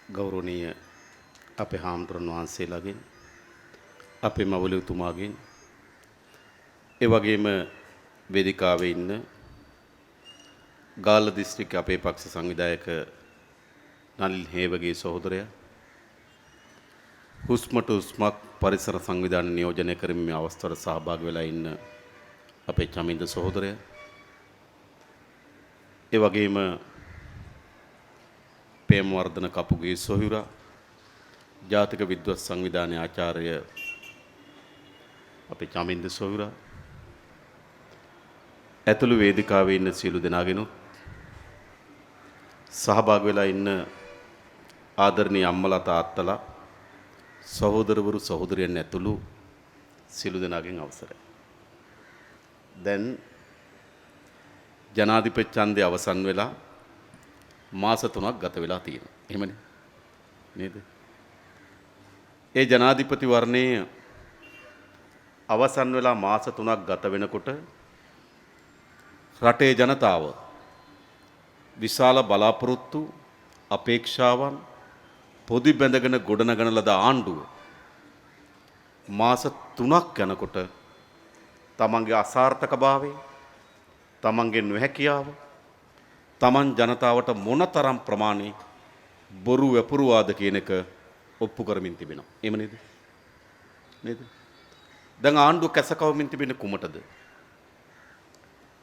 ගෞරවනීය අපේ හාමුදුරන් වහන්සේලාගෙන් අපේ මවලුතුමාගෙන් ඒ වගේම වේදිකාවේ ඉන්න ගාල්ල දිස්ත්‍රික්ක අපේ පක්ෂ සංවිධායක නලින් හේවගේ සහෝදරයා හුස්මට හුස්මක් පරිසර සංවිධානය නියෝජනය කරමින් මේ අවස්ථාවට සහභාගී වෙලා ඉන්න අපේ චමින්ද සහෝදරයා ඒ වගේම ප්‍රේමවර්ධන කපුගේ සොහොයුරා ජාතික විද්වත් සංවිධානයේ ආචාර්ය අපේ චමින්ද සොහොයුරා ඇතුළු වේදිකාවේ ඉන්න සියලු දෙනාගෙන සහභාගී වෙලා ඉන්න ආදරණීය අම්මලා තාත්තලා සහෝදරවරු සහෝදරියන් ඇතුළු සියලු දෙනාගෙන් අවසරයි. දැන් ජනාධිපති ඡන්දය අවසන් වෙලා මාස 3ක් ගත වෙලා තියෙනවා. එහෙමනේ. නේද? ඒ ජනාධිපති වර්ණයේ අවසන් වෙලා මාස 3ක් ගත වෙනකොට රටේ ජනතාව විශාල බලාපොරොත්තු අපේක්ෂාවන් පොදි බැඳගෙන ගොඩනගන ලද ආණ්ඩුව මාස 3ක් යනකොට තමන්ගේ අසාර්ථකභාවය තමන්ගේ නොහැකියාව තමන් ජනතාවට මොනතරම් ප්‍රමාණය බොරු වැපුරුවාද කියන එක ඔප්පු කරමින් තිබෙනවා. එහෙම නේද? නේද? දැන් ආණ්ඩුව කැසකවමින් තිබෙන්නේ කුමටද?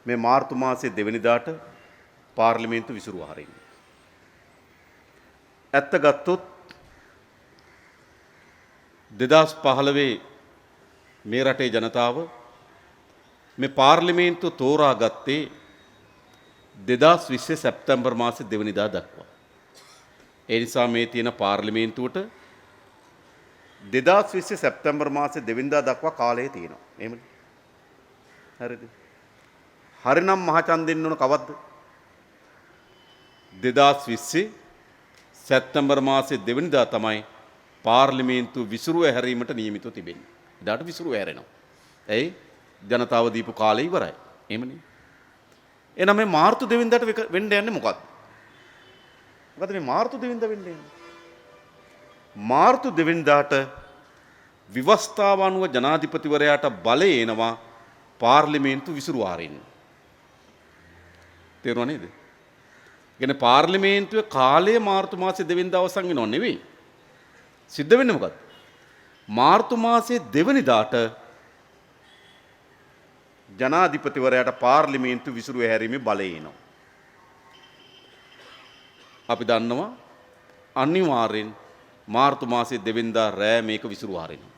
මේ මාර්තු මාසයේ 2 වෙනිදාට පාර්ලිමේන්තු විසිරුවා හරින්න. ඇත්ත ගත්තොත් 2015 මේ රටේ ජනතාව මේ පාර්ලිමේන්තුව තෝරාගත්තේ 2020 සැප්තැම්බර් මාසේ 2 වෙනිදා දක්වා. ඒ නිසා මේ තියෙන පාර්ලිමේන්තුවට 2020 සැප්තැම්බර් මාසේ 2 වෙනිදා දක්වා කාලය තියෙනවා. එහෙමද? හරිද? හරිනම් මහ ඡන්දෙන්න ඕන කවද්ද? 2020 සැප්තැම්බර් මාසේ 2 වෙනිදා තමයි පාර්ලිමේන්තුව විසිරුව හැරීමට නියමිතව තිබෙන්නේ. එදාට විසිරුව හැරෙනවා. ඇයි? ජනතාව දීපු කාලය ඉවරයි. එහෙමනේ. එහෙනම් මේ මාර්තු 2 වෙනිදාට වෙන්න යන්නේ මොකක්ද? මොකද මේ මාර්තු 2 වෙනිදා වෙන්න යන්නේ? මාර්තු 2 වෙනිදාට විවස්ථාව අනුව ජනාධිපතිවරයාට බලය එනවා පාර්ලිමේන්තු විසිරුව හරින්න. තේරුණා නේද? කියන්නේ පාර්ලිමේන්තුවේ කාලය මාර්තු මාසේ 2 වෙනිදා අවසන් වෙනව නෙවෙයි. සිද්ධ වෙන්නේ මොකද්ද? මාර්තු මාසේ 2 වෙනිදාට ජනාධිපතිවරයාට පාර්ලිමේන්තු විසිරුව හැරීමේ බලය එනවා. අපි දන්නවා අනිවාර්යෙන් මාර්තු මාසේ 2 වෙනිදා රෑ මේක විසිරුව හරිනවා.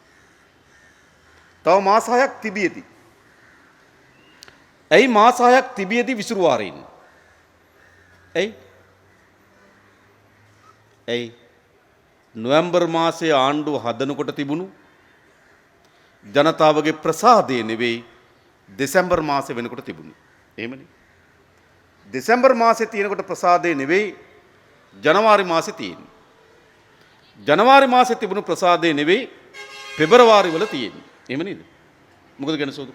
තව මාස 6ක් තිබියදී. ඇයි මාස 6ක් තිබියදී විසිරුව හරින්නේ? ඇයි නොවැම්බර් මාසයේ ආණ්ඩුව හදනකොට තිබුණු ජනතාවගේ ප්‍රසාදය නෙවෙයි දෙසැම්බර් මාසේ වෙනකොට තිබුණේ. එහෙමනේ. දෙසැම්බර් මාසේ තියෙනකොට ප්‍රසාදය නෙවෙයි ජනවාරි මාසේ තියෙන්නේ. ජනවාරි මාසේ තිබුණු ප්‍රසාදය නෙවෙයි පෙබරවාරි වල තියෙන්නේ. එහෙම නේද? මොකද කියන සෝදු?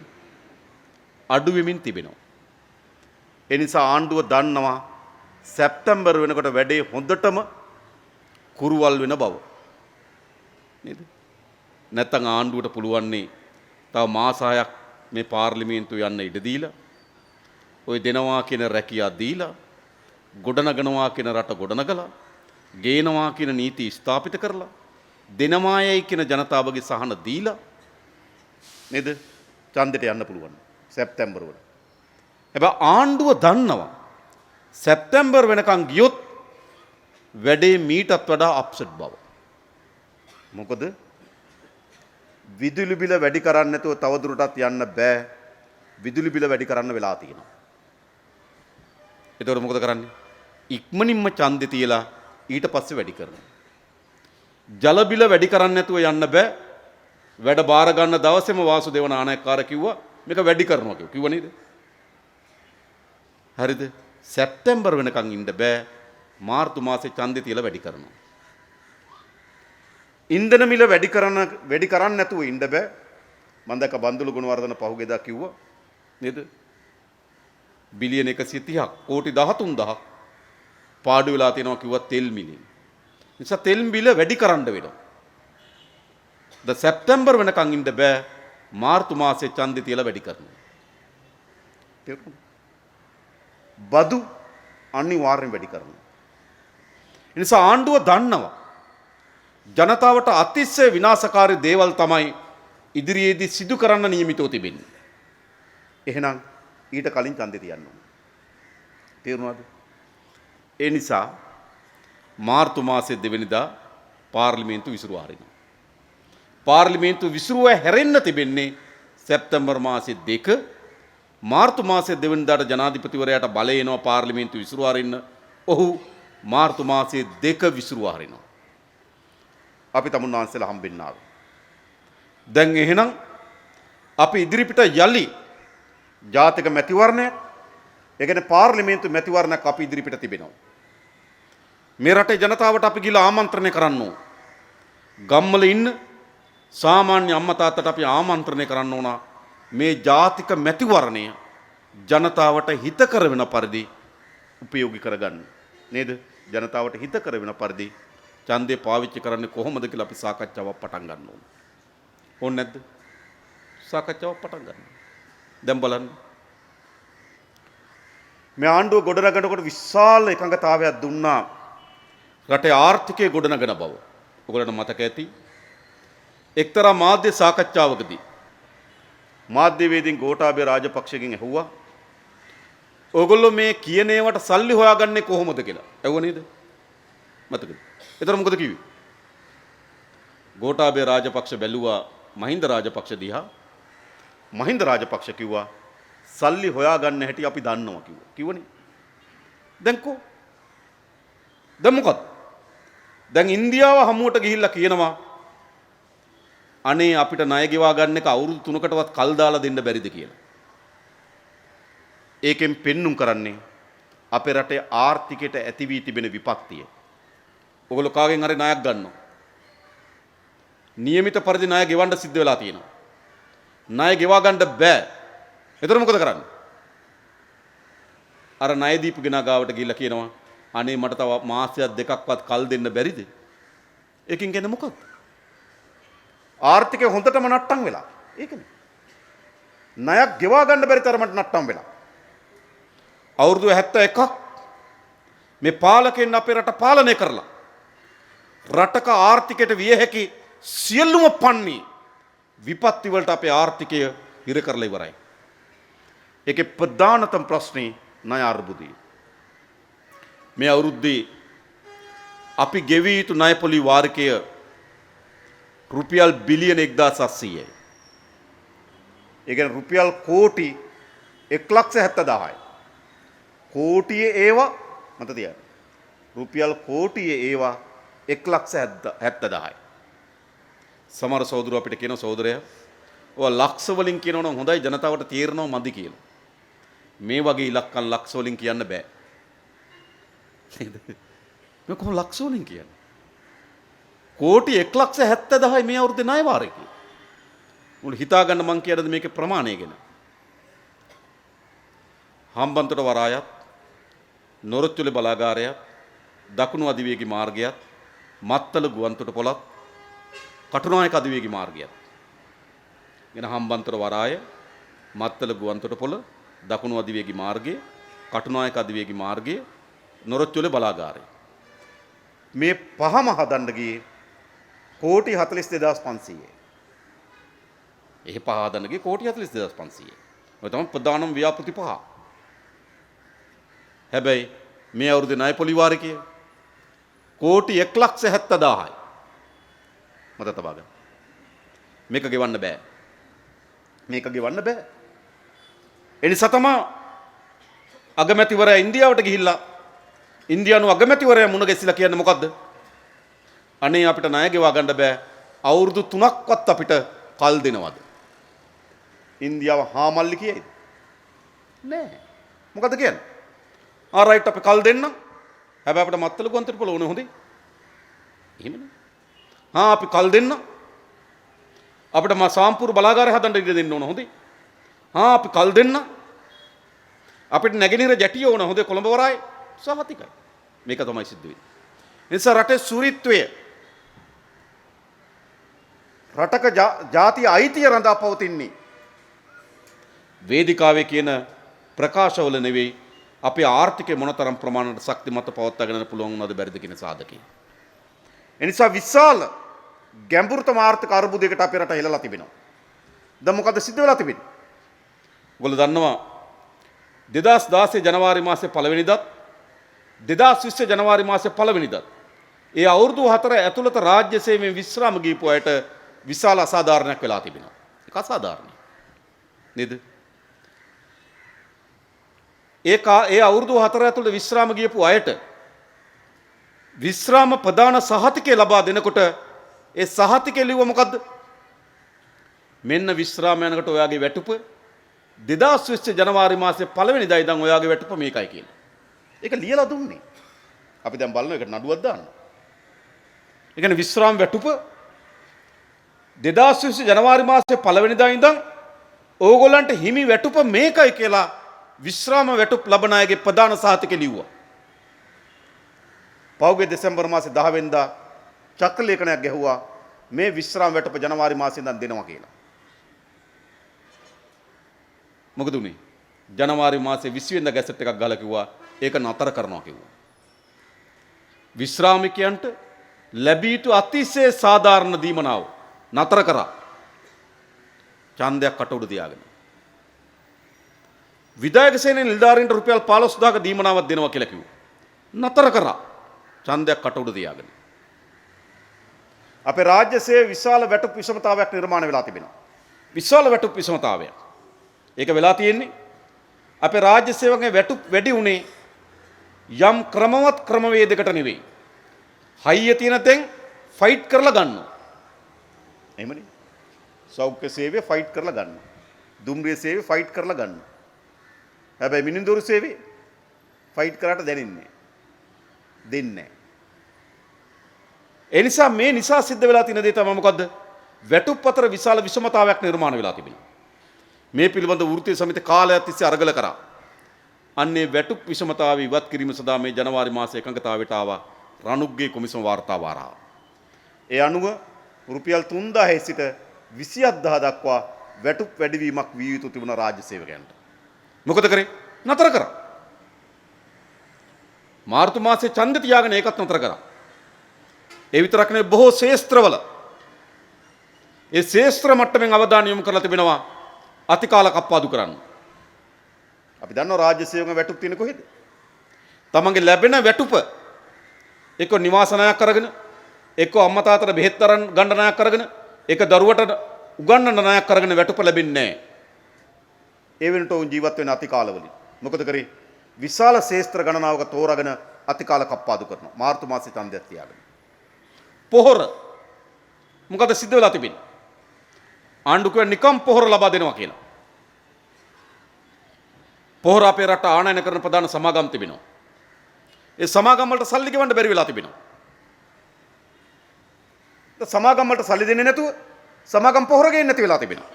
අඩු වෙමින් තිබෙනවා. ඒ නිසා ආණ්ඩුව දන්නවා සැප්තැම්බර් වෙනකොට වැඩේ හොඳටම කුරුවල් වෙන බව. නේද? නැත්තම් ආණ්ඩුවට පුළුවන්නේ තව මාස 6ක් මේ පාර්ලිමේන්තුව යන්න ඉඩ දීලා ඔය දෙනවා කියන රැකියා දීලා ගොඩනගනවා කියන රට ගොඩනගලා ගේනවා කියන නීති ස්ථාපිත කරලා දෙනවායයි කියන ජනතාවගේ සහන දීලා නේද ඡන්දෙට යන්න පුළුවන් සැප්තැම්බර් වල. හැබැයි ආණ්ඩුව දන්නවා සැප්තැම්බර් වෙනකන් ගියොත් වැඩේ මීටත් වඩා අප්සෙට් බව. මොකද විදුලි බිල වැඩි කරන්න නැතුව තවදුරටත් යන්න බෑ. විදුලි බිල වැඩි කරන්න වෙලා තියෙනවා. එතකොට මොකද කරන්නේ? ඉක්මනින්ම ඡන්දේ තියලා ඊට පස්සේ වැඩි කරනවා. ජල බිල වැඩි කරන්න නැතුව යන්න බෑ. වැඩ බාර ගන්න දවසේම වාසුදේව නානායක්කාර කිව්වා මේක වැඩි කරනවා කිව්ව නේද? හරිද? සැප්තැම්බර් වෙනකන් ඉන්න බෑ. මාර්තු මාසේ ඡන්දේ තියලා වැඩි කරනවා. ඉන්ධන මිල වැඩි කරන්න නැතුව ඉන්න බෑ. මම දැක්ක බන්දුල ගුණවර්ධන පහුගියදා කිව්වා නේද? බිලියන 130ක් කෝටි 13000ක් පාඩු වෙලා තියෙනවා කිව්වා තෙල් මිලෙන්. නිසා තෙල් බිල වැඩි කරන්න වෙනවා. ද සැප්තැම්බර් වෙනකන් ඉන්න බෑ. මාර්තු මාසයේ ඡන්දය තියලා වැඩි කරනවා. තේරුණාද? බදු අනිවාර්යෙන් වැඩි කරනවා. ඒ නිසා ආණ්ඩුව දන්නවා ජනතාවට අතිශය විනාශකාරී දේවල් තමයි ඉදිරියේදී සිදු කරන්න නියමිතව තිබෙන්නේ. එහෙනම් ඊට කලින් ඡන්දය තියන්න ඕනේ. තේරුණාද? ඒ නිසා මාර්තු මාසයේ 2 වෙනිදා පාර්ලිමේන්තු විසිරුවා හරිනවා. පාර්ලිමේන්තු විසිරුව හැරෙන්න තිබෙන්නේ සැප්තැම්බර් මාසයේ 2. මාර්තු මාසයේ 2 වෙනිදාට ජනාධිපතිවරයාට බලය එනවා පාර්ලිමේන්තු විසිරුවා හරින්න. ඔහු මාර්තු මාසයේ 2 විසිරුවා හරිනවා. අපි තමුන්නාන්සලා හම්බෙන්න ආවා. දැන් එහෙනම් අපි ඉදිරිපිට යලි ජාතික මැතිවරණයක්, ඒ කියන්නේ පාර්ලිමේන්තු මැතිවරණයක් අපි ඉදිරිපිට තිබෙනවා. මේ රටේ ජනතාවට අපි ගිහලා ආමන්ත්‍රණය කරන්න ඕන. ගම්වල ඉන්න සාමාන්‍ය අම්මා තාත්තට අපි ආමන්ත්‍රණය කරන්න ඕන මේ ජාතික මැතිවරණය ජනතාවට හිතකර වෙන පරිදි උපයෝගී කරගන්න. නේද? ජනතාවට හිතකර වෙන පරිදි ඡන්දය පාවිච්චි කරන්නේ කොහොමද කියලා අපි සාකච්ඡාවක් පටන් ගන්න ඕන. ඕනේ නැද්ද? සාකච්ඡාවක් පටන් ගන්න. දැන් බලන්න. මේ ආණ්ඩුව ගොඩනගනකොට විශාල එකඟතාවයක් දුන්නා රටේ ආර්ථිකය ගොඩනගන බව. ඔයගොල්ලන්ට මතක ඇති. එක්තරා මාධ්‍ය සාකච්ඡාවකදී මාධ්‍යවේදීන් ගෝඨාභය රාජපක්ෂගෙන් ඇහුවා ඔයගොල්ලෝ මේ කියන ඒවාට සල්ලි හොයාගන්නේ කොහොමද කියලා. ඇහුවා නේද? මතකද? ඒතර මොකද කිව්වේ? ගෝඨාභය රාජපක්ෂ බැලුවා මහින්ද රාජපක්ෂ දිහා. මහින්ද රාජපක්ෂ කිව්වා සල්ලි හොයාගන්න හැටි අපි දන්නවා කිව්වා. කිව්වනේ. දැන් කො? දැන් මොකද? දැන් ඉන්දියාව හමුවට ගිහිල්ලා කියනවා අනේ අපිට ණය ගෙවා ගන්න එක අවුරුදු 3කටවත් කල් දාලා දෙන්න බැරිද කියලා. ඒකෙන් පෙන්눔 කරන්නේ අපේ රටේ ආර්ථිකයට ඇති වී තිබෙන විපත්තිය. ඔයගොල්ලෝ කාගෙන් හරි ණයක් ගන්නවා. નિયમિત පරිදි ණය ගෙවන්න සිද්ධ වෙලා තියෙනවා. ණය ගෙවා ගන්න බෑ. එතකොට මොකද කරන්නේ? අර ණය දීපු කෙනා ගාවට ගිහිල්ලා කියනවා අනේ මට තව මාසයක් දෙකක්වත් කල් දෙන්න බැරිද? ඒකෙන් කියන්නේ මොකක්ද? ආර්ථිකය හොඳටම නට්ටම් වෙලා. ඒකනේ. ණයක් ගෙවා ගන්න බැරි තරමට නට්ටම් වෙලා. අවුරුදු 71ක් මේ පාලකයන් අපේ රට පාලනය කරලා රටක ආර්ථිකයට විය හැකි සියලුම පන්නේ විපත්ති වලට අපේ ආර්ථිකය හිර කරලා ඉවරයි. ඒකේ ප්‍රධානතම ප්‍රශ්නේ ණය අර්බුදය. මේ අවුරුද්දේ අපි ගෙවිය යුතු ණය පොලි වාරිකය රුපියල් බිලියන 1700යි. ඒ කියන්නේ රුපියල් කෝටි 1,70,000යි. කෝටියේ ඒවා මත තියන්න. රුපියල් කෝටියේ ඒවා 1,70,000යි. සමහර සහෝදරයෝ අපිට කියන සහෝදරයා ඔය ලක්ෂ වලින් කියනවනම් හොඳයි ජනතාවට තේරෙනව මදි කියලා. මේ වගේ ඉලක්කම් ලක්ෂ වලින් කියන්න බෑ. නේද? මේ කොහොම ලක්ෂ වලින් කියන්නේ? කෝටි 1,70,000යි මේ අවුරුද්දේ ණය වාරිකය. මුල හිතා ගන්න මං කියනද මේකේ ප්‍රමාණය ගැන. හම්බන්තොට වරායත්, නොරොච්චුලේ බලාගාරයත්, දකුණු අධිවේගී මාර්ගයත්, මත්තල ගුවන්තොට පොළත්, කටුනායක අධිවේගී මාර්ගයත්. එන හම්බන්තොට වරාය, මත්තල ගුවන්තොට පොළ, දකුණු අධිවේගී මාර්ගය, කටුනායක අධිවේගී මාර්ගය, නොරොච්චුලේ බලාගාරය. මේ පහම හදන්න ගියේ කෝටි 42,500යි. එහි පහ හදන්න ගියේ කෝටි 42,500යි. ඔය තමයි ප්‍රධානම ව්‍යාපෘති පහ. හැබැයි මේ අවුරුද්දේ ණය පොලි වාරිකය කෝටි 1,70,000යි. මත තබා ගන්න. මේක ගෙවන්න බෑ. මේක ගෙවන්න බෑ. ඒ නිසා තමයි අගමැතිවරයා ඉන්දියාවට ගිහිල්ලා ඉන්දියානු අගමැතිවරයා මුණ ගැසිලා කියන්නේ මොකද්ද? අනේ අපිට ණය ගෙවා ගන්න බෑ. අවුරුදු 3ක්වත් අපිට කල් දෙනවද? ඉන්දියාව හාමල්ලි කියයිද? නෑ. මොකද කියන්නේ? රයිට් අපි කල් දෙන්න. හැබැයි අපිට මත්තල ගුවන්තොට පොළ ඕනේ හොඳේ. එහෙමනේ. අපි කල් දෙන්න. අපිට සාම්පූර් බලාගාරය හදන්න ඉඩ දෙන්න ඕන හොඳේ. අපි කල් දෙන්න. අපිට නැගෙනහිර ජැටිය ඕන හොඳේ කොළඹ වරායේ සහතිකයි. මේක තමයි සිද්ධ වෙන්නේ. නිසා රටේ සූරීත්වය රටක ජාතිය අයිතිය රඳා පවතින්නේ වේදිකාවේ කියන ප්‍රකාශවල නෙවෙයි අපේ ආර්ථිකය මොනතරම් ප්‍රමාණයට ශක්තිමත් පවත්වාගෙන යන්න පුළුවන් වුණාද බැරිද කියන සාධකය. එනිසා විශාල ගැඹුරුතම ආර්ථික අර්බුදයකට අපේ රට හෙළලා තිබෙනවා. දැන් මොකද සිද්ධ වෙලා තිබෙන්නේ? ඔයගොල්ලෝ දන්නවා 2016 ජනවාරි මාසේ 1 වෙනිදාත් 2020 ජනවාරි මාසේ 1 වෙනිදාත් ඒ අවුරුදු 4 ඇතුළත රාජ්‍ය සේවයෙන් විශ්‍රාම ගිහපු අයට විශාල අසාධාරණයක් වෙලා තිබෙනවා. ඒක අසාධාරණයි. නේද? ඒ අවුරුදු 4 ඇතුළත විශ්‍රාම ගියපු අයට විශ්‍රාම ප්‍රදාන සහතිකය ලබා දෙනකොට ඒ සහතිකය ලිව්ව මොකද්ද? මෙන්න විශ්‍රාම යනකොට ඔයාගේ වැටුප 2020 ජනවාරි මාසේ 1 වෙනිදා ඉඳන් ඔයාගේ වැටුප මේකයි කියලා. ඒක ලියලා දුන්නේ. අපි දැන් බලන එකට නඩුවක් දාන්න. ඒ කියන්නේ විශ්‍රාම වැටුප 2020 ජනවාරි මාසේ 1 වෙනිදා ඉඳන් ඕගොල්ලන්ට හිමි වැටුප මේකයි කියලා විශ්‍රාම වැටුප් ලබන අයගේ ප්‍රධාන සහතිකය ලිව්වා. පෞගේ දෙසැම්බර් මාසේ 10 වෙනිදා චක්‍ර ලේඛනයක් ගැහුවා මේ විශ්‍රාම වැටුප ජනවාරි මාසේ ඉඳන් දෙනවා කියලා. මොකද උනේ? ජනවාරි මාසේ 20 වෙනිදා ගැසට් එකක් ගහලා කිව්වා ඒක නතර කරනවා කිව්වා. විශ්‍රාමිකයන්ට ලැබී යුතු අතිශය සාධාරණ දීමනාව නතර කරා. ඡන්දයක් කට උඩ තියාගෙන. විධායක සේනයේ නිලධාරීන්ට රුපියල් 15000ක දීමනාවක් දෙනවා කියලා කිව්වා. නතර කරා. ඡන්දයක් කට උඩ තියාගෙන. අපේ රාජ්‍ය සේවයේ විශාල වැටුප් විෂමතාවයක් නිර්මාණය වෙලා තිබෙනවා. විශාල වැටුප් විෂමතාවයක්. ඒක වෙලා තියෙන්නේ අපේ රාජ්‍ය සේවකගේ වැටුප් වැඩි උනේ යම් ක්‍රමවත් ක්‍රමවේදයකට නෙවෙයි. හයිය තියෙන තෙන් ෆයිට් කරලා ගන්නවා. එහෙමනේ. සෞඛ්‍ය සේවය ෆයිට් කරලා ගන්නවා. දුම්රිය සේවය ෆයිට් කරලා ගන්නවා. හැබැයි මිනිඳුරු සේවය ෆයිට් කරාට දෙන්නේ නැහැ. ඒ නිසා මේ නිසා සිද්ධ වෙලා තියෙන දේ තමයි මොකද්ද? වැටුප් අතර විශාල විෂමතාවයක් නිර්මාණය වෙලා තිබෙනවා. මේ පිළිබඳ වෘත්තීය සමිති කාලයක් තිස්සේ අරගල කරා. අන්නේ වැටුප් විෂමතාව ඉවත් කිරීම සඳහා මේ ජනවාරි මාසයේ එකඟතාවයට ආවා රණුග්ගේ කොමිසම වාර්තා වාරාව. ඒ අනුව රුපියල් 3000 සිට 27000 දක්වා වැටුප් වැඩිවීමක් විය යුතු තිබුණ රාජ්‍ය සේවකයන්ට. මොකද කරේ? නතර කරා. මාර්තු මාසයේ ඡන්ද තියාගෙන ඒකත් නතර කරා. ඒ විතරක් නෙවෙයි බොහෝ ශේස්ත්‍රවල ඒ ශේස්ත්‍ර මට්ටමින් අවධානය යොමු කරලා තිබෙනවා අතිකාල කප්පාදු කරන්න. අපි දන්නවා රාජ්‍ය සේවක වැටුප් තියෙන කොහෙද? තමන්ගේ ලැබෙන වැටුප එක්ක නිවාස ණයක් අරගෙන එක්ක අම්මා තාත්තට බෙහෙත් තරන් ගන්න ණයක් අරගෙන ඒක දරුවට උගන්වන්න ණයක් අරගෙන වැටුප ලැබෙන්නේ නැහැ. ඒ වෙනට උන් ජීවත් වෙන අතිකාලවලින් මොකද කරේ? විශාල ශේස්ත්‍ර ගණනාවක තෝරාගෙන අතිකාල කප්පාදු කරනවා. මාර්තු මාසයේ ඡන්දයක් තියාගෙන. පොහොර මොකද සිද්ධ වෙලා තිබෙන්නේ? ආණ්ඩුව කියන්නේ නිකම් පොහොර ලබා දෙනවා කියලා. පොහොර අපේ රට ආනයන කරන ප්‍රධාන සමාගම් තිබෙනවා. ඒ සමාගම් වලට සල්ලි ගෙවන්න බැරි වෙලා තිබෙනවා. සමාගම් වලට සල්ලි දෙන්නේ නැතුව සමාගම් පොහොර ගේන්නේ නැති වෙලා තිබෙනවා.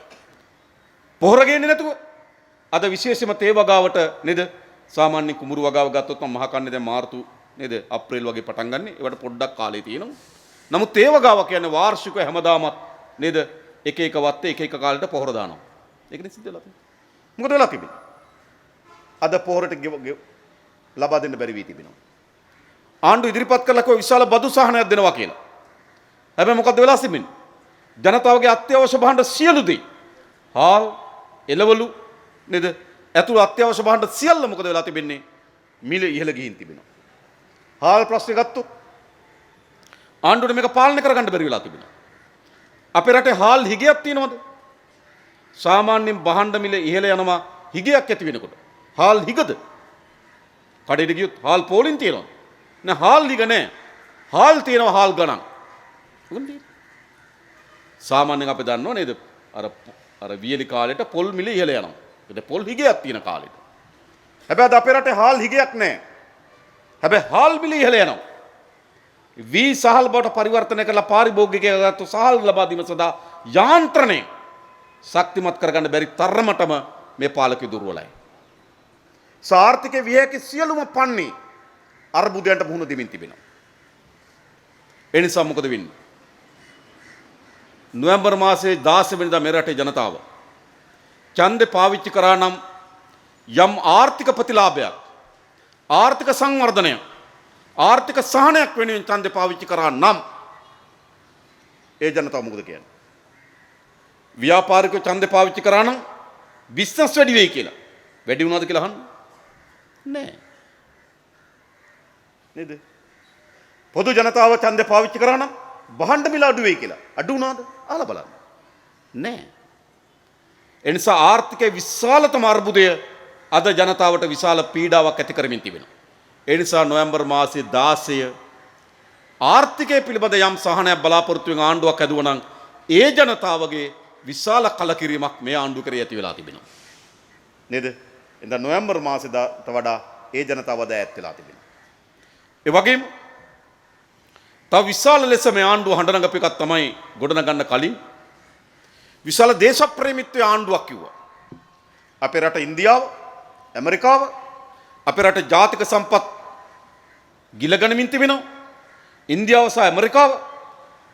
පොහොර ගේන්නේ නැතුව අද විශේෂම තේ වගාවට නේද? සාමාන්‍ය කුඹුරු වගාව ගත්තොත් මම මහ කන්නේ දැන් මාර්තු නේද? අප්‍රේල් වගේ පටන් ගන්න. ඒවට පොඩ්ඩක් කාලේ තියෙනවා. නමුත් තේ වගාව කියන්නේ වාර්ෂිකව හැමදාමත් නේද? එක එක වත්තේ එක එක කාලෙට පොහොර දානවා. ඒකනේ සිද්ධ වෙලා තියෙන්නේ. මොකද වෙලා තිබෙන්නේ? අද පොහොරට ලබා දෙන්න බැරි වී තිබෙනවා. ආණ්ඩුව ඉදිරිපත් කළා කෝ විශාල බදු සහනයක් දෙනවා කියලා. හැබැයි මොකද වෙලා තිබෙන්නේ? ජනතාවගේ අත්‍යවශ්‍ය භාණ්ඩ සියලු දේ හාල් එළවලු නේද? ඇතුළු අත්‍යවශ්‍ය භාණ්ඩ සියල්ල මොකද වෙලා තිබෙන්නේ? මිල ඉහළ ගිහින් තිබෙනවා. හාල් ප්‍රශ්නේ ගත්තොත් ආණ්ඩුවට මේක පාලනය කරගන්න බැරි වෙලා තිබෙනවා. අපේ රටේ හාල් හිගයක් තියෙනවද? සාමාන්‍යයෙන් භාණ්ඩ මිල ඉහළ යනවා හිගයක් ඇති වෙනකොට. හාල් හිගද? කඩේට ගියොත් හාල් පෝලින් තියෙනවා. නෑ හාල් හිග නෑ. හාල් තියෙනවා හාල් ගණන්. සාමාන්‍යයෙන් අපි දන්නව නේද? අර වියලි කාලෙට පොල් මිල ඉහළ යනවා. ඒක පොල් හිගයක් තියෙන කාලෙට. හැබැයි අද අපේ රටේ හාල් හිගයක් නෑ. හැබැයි හාල් මිල ඉහළ යනවා. වී සහල් බවට පරිවර්තනය කරලා පාරිභෝගිකයන්ට සහල් ලබා දීම සඳහා යාන්ත්‍රණය ශක්තිමත් කරගන්න බැරි තරමටම මේ පාලකයෝ දුර්වලයි. ආර්ථික වියකේ සියලුම පන්නේ අර්බුදයන්ට මුහුණ දෙමින් තිබෙනවා. ඒ නිසා මොකද වෙන්නේ? නොවැම්බර් මාසයේ 16 වෙනිදා මේ රටේ ජනතාව ඡන්දේ පාවිච්චි කරා නම් යම් ආර්ථික ප්‍රතිලාභයක්, ආර්ථික සංවර්ධනයක්, ආර්ථික සහනයක් වෙනුවෙන් ඡන්දේ පාවිච්චි කරා නම් ඒ ජනතාව මොකද කියන්නේ? ව්‍යාපාරිකව ඡන්දේ පාවිච්චි කරා නම් බිස්නස් වැඩි වෙයි කියලා. වැඩි වුණාද කියලා අහන්න? නෑ. නේද? පොදු ජනතාව ඡන්දේ පාවිච්චි කරා නම් බහඬ මිල අඩු වෙයි කියලා. අඩු වුණාද? අහලා බලන්න. නෑ. ඒ නිසා ආර්ථිකයේ විශාලතම අර්බුදය අද ජනතාවට විශාල පීඩාවක් ඇති කරමින් තිබෙනවා. ඒ නිසා නොවැම්බර් මාසයේ 16 ආර්ථිකය පිළිබඳ යම් සහනයක් බලාපොරොත්තු වෙන ආණ්ඩුවක් ඇදුවා නම් ඒ ජනතාවගේ විශාල කලකිරීමක් මේ ආණ්ඩුව කරේ ඇති වෙලා තිබෙනවා. නේද? එඳ නොවැම්බර් මාසෙට වඩා ඒ ජනතාව අද ඈත් වෙලා තිබෙනවා. ඒ වගේම තව විශාල ලෙස මේ ආණ්ඩුව හඬනගපු එකක් තමයි ගොඩනගන්න කලින් විශාල දේශප්‍රේමීත්වයේ ආණ්ඩුවක් කිව්වා. අපේ රට ඉන්දියාව, ඇමරිකාව අපේ රට ජාතික සම්පත් ගිලගනිමින් තිබෙනවා. ඉන්දියාව සහ ඇමරිකාව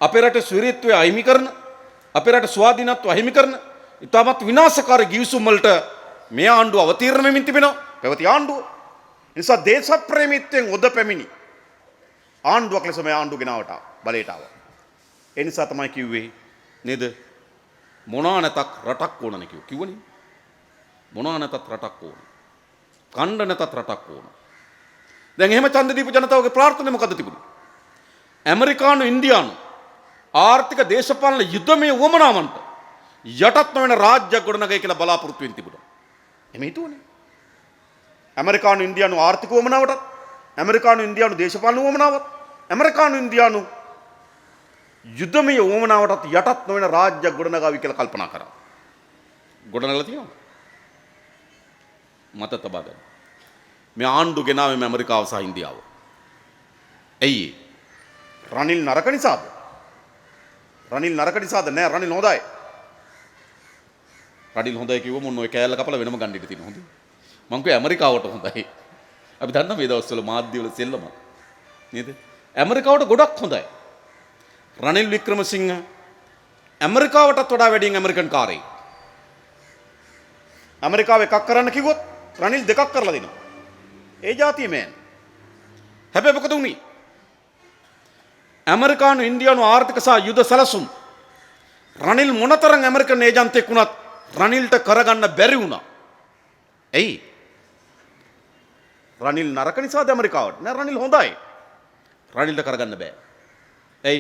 අපේ රට ස්වෛරීත්වය අහිමි කරන, අපේ රට ස්වාධීනත්වය අහිමි කරන ඉතාමත් විනාශකාරී ගිවිසුම් වලට මේ ආණ්ඩුව අවතීර්ණ වෙමින් තිබෙනවා. පැවති ආණ්ඩුව. ඒ නිසා දේශප්‍රේමීත්වයෙන් ඔද පැමිණි ආණ්ඩුවක් ලෙස මේ ආණ්ඩුව ගෙනාවට බලයට ආවා. ඒ නිසා තමයි කිව්වේ නේද? මොනවා නැතක් රටක් ඕනනේ කිව්වනේ. මොනවා නැතත් රටක් ඕන. කණ්ඩ නැතත් රටක් ඕන. දැන් එහෙම ඡන්ද දීපු ජනතාවගේ ප්‍රාර්ථනාව මොකද්ද තිබුණේ? ඇමරිකානු ඉන්දියානු ආර්ථික දේශපාලන යුද්ධමය වමනාවන්ට යටත් නොවන රාජ්‍යයක් ගොඩනගයි කියලා බලාපොරොත්තු වෙමින් තිබුණා. එමෙ හිතුවනේ. ඇමරිකානු ඉන්දියානු ආර්ථික වමනාවටත්, ඇමරිකානු ඉන්දියානු දේශපාලන වමනාවත්, ඇමරිකානු ඉන්දියානු යුද්ධමය වමනාවටත් යටත් නොවන රාජ්‍යයක් ගොඩනගාවි කියලා කල්පනා කරා. ගොඩනගලා තියෙනවා. මත තබා ගන්න. මේ ආණ්ඩු ගෙනාවේ ඇමරිකාව සහ ඉන්දියාව. ඇයි? රනිල් නරක නිසාද? රනිල් නරක නිසාද? නෑ, රනිල් හොඳයි. රනිල් හොඳයි කිව්වම මොන ඔය කෑල්ල කපලා වෙනම ගන්න ඉඩ තියෙනවා. හොඳයි. මං කිව්වේ ඇමරිකාවට හොඳයි. අපි දන්නා මේ දවස්වල මාධ්‍යවල සෙල්ලම. නේද? ඇමරිකාවට ගොඩක් හොඳයි. රනිල් වික්‍රමසිංහ ඇමරිකාවටත් වඩා වැඩියෙන් ඇමරිකන් කාරයෙක්. ඇමරිකාව එකක් කරන්න කිව්වොත් රනිල් දෙකක් කරලා දෙනවා. ඒ જાතිය මෑන්. හැබැයි මොකද උනේ? ඇමරිකානු ඉන්දියානු ආර්ථික සහ යුද සැලසුම් රනිල් මොනතරම් ඇමරිකන් ඒජන්තෙක් වුණත් රනිල්ට කරගන්න බැරි වුණා. එයි රනිල් නරක නිසාද ඇමරිකාවට? නෑ, රනිල් හොඳයි. රනිල්ට කරගන්න බෑ. එයි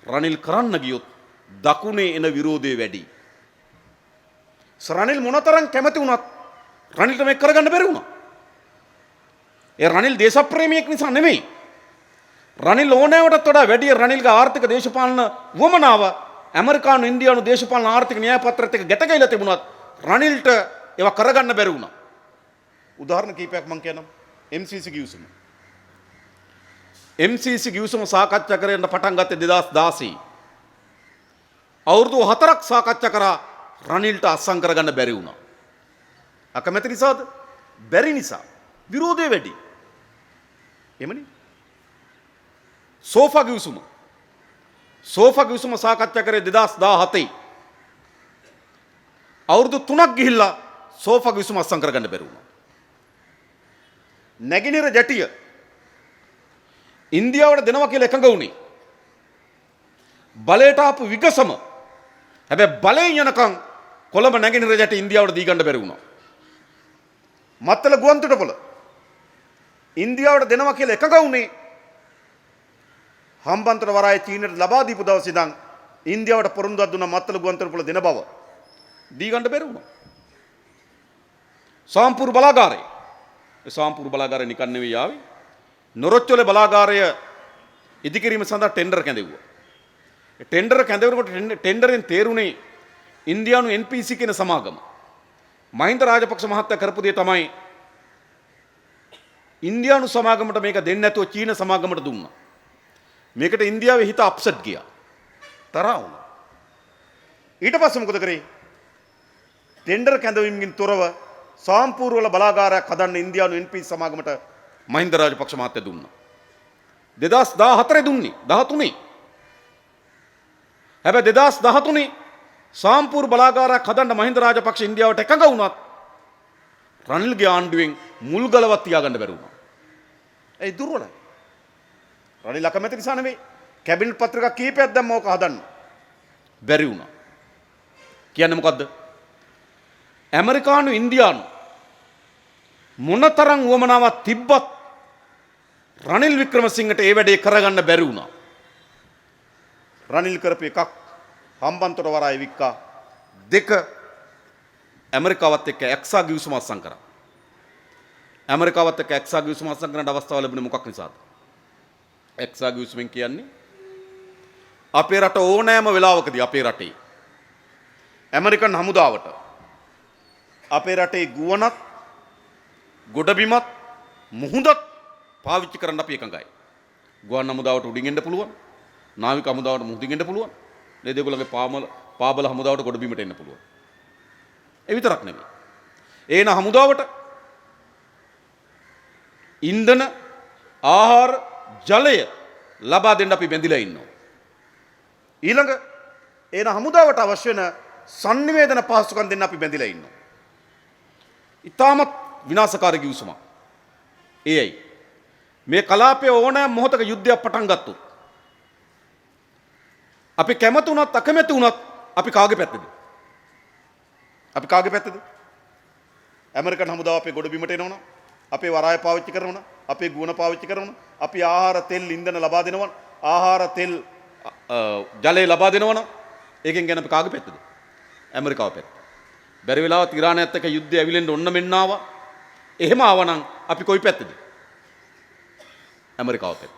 රනිල් කරන්න ගියොත් දකුණේ එන විරෝධය වැඩි. රනිල් මොනතරම් කැමති වුණත් රනිල්ට මේක කරගන්න බැරි වුණා. ඒ රනිල් දේශප්‍රේමියෙක් නිසා නෙමෙයි. රනිල් ඕනෑවටත් වඩා වැඩි රනිල්ගේ ආර්ථික දේශපාලන වමනාව ඇමරිකානු ඉන්දියානු දේශපාලන ආර්ථික න්‍යාය පත්‍රයත් එක්ක ගැටගැහිලා තිබුණත් රනිල්ට ඒවා කරගන්න බැරි වුණා. උදාහරණ කීපයක් මම කියන්නම්. MCC ගිවිසුම. MCC ගිවිසුම සාකච්ඡා කරන්න පටන් ගත්තේ 2016. අවුරුදු 4ක් සාකච්ඡා කරා රනිල්ට අත්සන් කරගන්න බැරි වුණා. අකමැති නිසාද? බැරි නිසා. විරෝධය වැඩි. එමනේ. සෝෆා ගිවිසුම. සෝෆා ගිවිසුම සාකච්ඡා කරේ 2017. අවුරුදු 3ක් ගිහිල්ලා සෝෆා ගිවිසුම අත්සන් කරගන්න බැරි වුණා. නැගිනිර ජැටිය ඉන්දියාවට දෙනවා කියලා එකඟ වුණේ. බලයට ආපු විගසම. හැබැයි බලයෙන් යනකම් කොළඹ නැගිනිර ජැටිය ඉන්දියාවට දී ගන්න බැරි වුණා. මත්තල ගුවන්තොටුපළ ඉන්දියාවට දෙනවා කියලා එකඟ වුණේ. හම්බන්තොට වරාය චීනට ලබා දීපු දවස් ඉඳන් ඉන්දියාවට පොරොන්දුවක් දුන්නා මත්තල ගුවන්තොටුපළ දෙන බව. දී ගන්න බැරි වුණා. සාම්පූර් බලාගාරය. ඒ සාම්පූර් බලාගාරය නිකන් නෙවෙයි ආවේ. නොරොච්චොලේ බලාගාරය ඉදිකිරීම සඳහා ටෙන්ඩර් කැඳෙව්වා. ඒ ටෙන්ඩර් කැඳෙවනකොට ටෙන්ඩරෙන් තේරුණේ ඉන්දියානු NPC කියන සමාගම. මහින්ද රාජපක්ෂ මහත්තයා කරපු දේ තමයි ඉන්දියානු සමාගමට මේක දෙන්නේ නැතුව චීන සමාගමට දුන්නා. මේකට ඉන්දියාවේ හිත අප්සෙට් ගියා. තරහා වුණා. ඊට පස්සේ මොකද කරේ? ටෙන්ඩර් කැඳවීමකින් තොරව සාම්පූර් වල බලාගාරයක් හදන්න ඉන්දියානු NPC සමාගමට මහින්ද රාජපක්ෂ මහත්තයා දුන්නා. 2014 දුන්නේ 13 හැබැයි 2013 සාම්පූර් බලාගාරයක් හදන්න මහින්ද රාජපක්ෂ ඉන්දියාවට එකඟ වුණත් රනිල්ගේ ආණ්ඩුවෙන් මුල්ගලවත් තියාගන්න බැරි වුණා. ඒ දුර්වලයි. රනිල් අකමැති නිසා නෙවෙයි. කැබිනට් පත්‍රිකා කීපයක් දැම්ම ඕක හදන්න. බැරි වුණා. කියන්නේ මොකද්ද? ඇමරිකානු ඉන්දියානු මොනතරම් වමනාවක් තිබ්බත් රනිල් වික්‍රමසිංහට ඒ වැඩේ කරගන්න බැරි වුණා. රනිල් කරපු එකක් හම්බන්තොට වරාය වික්කා, දෙක ඇමරිකාවත් එක්ක එක්සා ගිවිසුම අත්සන් කරා. ඇමරිකාවත් එක්ක එක්සා ගිවිසුම අත්සන් කරන්න අවස්ථාව ලැබුණේ මොකක් නිසාද? එක්සා ගිවිසුමෙන් කියන්නේ අපේ රට ඕනෑම වෙලාවකදී අපේ රටේ ඇමරිකන් හමුදාවට අපේ රටේ ගුවනත් ගොඩබිමත් මුහුදත් පාවිච්චි කරන්න අපි එකඟයි. ගුවන් හමුදාවට උඩින් එන්න පුළුවන්. නාවික හමුදාවට මුහුදින් එන්න පුළුවන්. මේ දෙගොල්ලගේ පාබල හමුදාවට ගොඩබිමට එන්න පුළුවන්. ඒ විතරක් නෙමෙයි. ඒන හමුදාවට ඉන්ධන, ආහාර, ජලය ලබා දෙන්න අපි බැඳිලා ඉන්නවා. ඊළඟ ඒන හමුදාවට අවශ්‍ය වෙන sannivedana පහසුකම් දෙන්න අපි බැඳිලා ඉන්නවා. ඉතාමත් විනාශකාරී ගිවිසුමක්. ඒයි මේ කලාපයේ ඕනෑම මොහොතක යුද්ධයක් පටන් ගත්තොත් අපි කැමති වුණත් අකමැති වුණත් අපි කාගේ පැත්තද? අපි කාගේ පැත්තද? ඇමරිකන් හමුදාව අපේ ගොඩබිමට එනවනම්, අපේ වරාය පාවිච්චි කරනවනම්, අපේ ගුණ පාවිච්චි කරනවනම්, අපි ආහාර තෙල් ඉන්ධන ලබා දෙනවනම්, ආහාර තෙල් ජලය ලබා දෙනවනම්, ඒකෙන් ගැන අපි කාගේ පැත්තද? ඇමරිකාව පැත්ත. බැරි වෙලාවත් ඉරානයත් එක්ක යුද්ධය ඇවිලෙන්න ඔන්න මෙන්න ආවා. එහෙම ආවනම් අපි කොයි පැත්තද? ඇමරිකාව පැත්ත.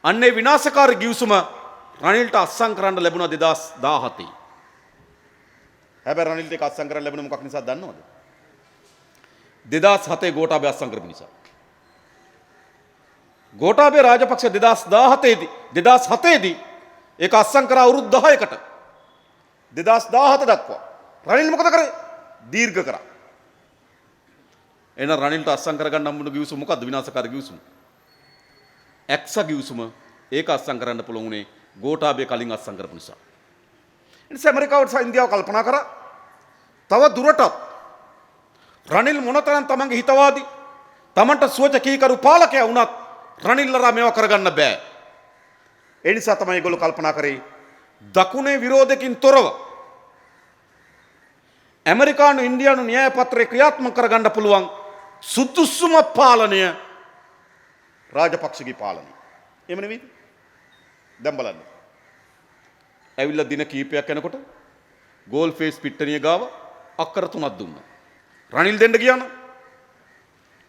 අන්නේ විනාශකාරී ගිවිසුම රනිල්ට අත්සන් කරන්න ලැබුණා 2017. හැබැයි රනිල්ට ඒක අත්සන් කරන්න ලැබුණේ මොකක් නිසාද දන්නවද? 2007 ගෝඨාභය අත්සන් කරපු නිසා. ගෝඨාභය රාජපක්ෂ 2017 දී ඒක අත්සන් කරා අවුරුදු 10කට. 2017 දක්වා රනිල් මොකද කරේ? දීර්ඝ කරා. එහෙනම් රනිල්ට අත්සන් කරගන්න හම්බුණු ගිවිසුම මොකද්ද? විනාශකාරී ගිවිසුම. එක්සා ගිවිසුම ඒක අත්සන් කරන්න පුළුවන් උනේ ගෝඨාභය කලින් අත්සන් කරපු නිසා. එනිසා ඇමරිකාවට සහ ඉන්දියාව කල්පනා කරා තව දුරටත් රනිල් මොනතරම් තමන්ගේ හිතවාදී තමන්ට සුවච කීකරු පාලකයා වුණත් රනිල්ලරා මේවා කරගන්න බෑ. ඒ නිසා තමයි ඒගොල්ලෝ කල්පනා කරේ දකුණේ විරෝධකින් තොරව ඇමරිකානු ඉන්දියානු න්‍යාය පත්‍රය ක්‍රියාත්මක කරගන්න පුළුවන් සුදුසුම පාලනය රාජපක්ෂගේ පාලනය. එහෙම නෙවෙයිද? දැන් බලන්න. ඇවිල්ලා දින කීපයක් යනකොට ගෝල් ෆේස් පිට්ටනිය ගාව අක්කර 3ක් දුන්නා. රනිල් දෙන්න ගියා නම්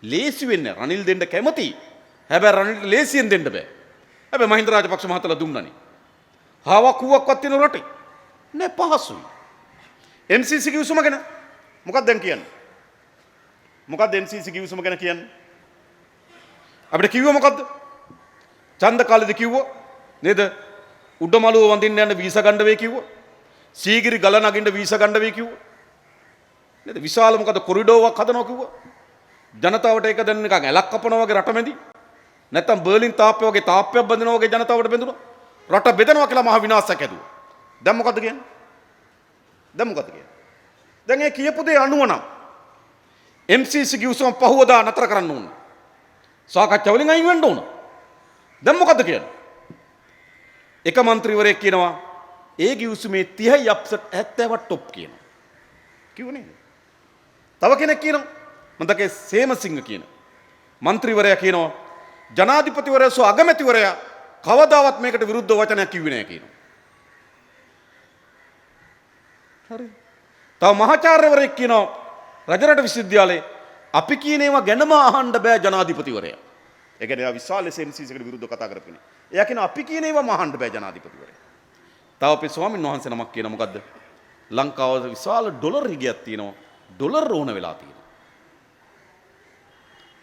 ලේසි වෙන්නේ. රනිල් දෙන්න කැමති. හැබැයි රනිල්ට ලේසියෙන් දෙන්න බෑ. හැබැයි මහින්ද රාජපක්ෂ මහත්තයලා දුන්නානේ. හාවක් කුවක් තියෙන රටේ නෑ පහසුයි. MCC ගිවිසුම ගැන මොකක්ද දැන් කියන්නේ? මොකක්ද MCC ගිවිසුම ගැන කියන්නේ? අපිට කිව්ව මොකද්ද? ඡන්ද කාලෙදි කිව්වා නේද? උඩමළුව වඳින්න යන වීසා ගන්න වෙයි කිව්වා. සීගිරි ගල නගින්න වීසා ගන්න වෙයි කිව්වා. නේද? විශාල මොකද කොරිඩෝවක් හදනවා කිව්වා. ජනතාවට ඒක දැන් නිකන් ඇලක් කපනවා වගේ රටමැදි. නැත්තම් බර්ලින් තාප්පය වගේ තාප්පයක් බඳිනවා වගේ ජනතාවට බැඳුණා. රට බෙදනවා කියලා මහ විනාශයක් ඇදුවා. දැන් මොකද්ද කියන්නේ? දැන් ඒ කියපු දේ අනුව නම් MCC ගිවිසුම පහුවදා නතර කරන්න ඕන. සාකච්ඡා වලින් අයින් වෙන්න ඕන. දැන් මොකද්ද කියන්නේ? එක മന്ത്രിවරයෙක් කියනවා ඒ ගිවිසුමේ 30යි අප්සෙට් 70ක් টොප් කියනවා. කිව්වනේ. තව කෙනෙක් කියනවා මන්දකේ සේමසිංහ කියන മന്ത്രിවරයා කියනවා ජනාධිපතිවරයා සෝ අගමැතිවරයා කවදාවත් මේකට විරුද්ධ වචනයක් කිව්වේ නැහැ කියනවා. හරි. තව මහාචාර්යවරයෙක් කියනවා රජරට විශ්වවිද්‍යාලේ අපි කියන ඒවා ගැනම අහන්න බෑ ජනාධිපතිවරයා. ඒ කියන්නේ එයා විශාල MCC එකට විරුද්ධව කතා කරපිනේ. එයා කියනවා අපි කියන ඒවාම අහන්න බෑ ජනාධිපතිවරයා. තව අපේ ස්වාමීන් වහන්සේ නමක් කියන මොකද්ද? ලංකාවේ විශාල ඩොලර් හිගයක් තියෙනවා. ඩොලර් ඕන වෙලා තියෙනවා.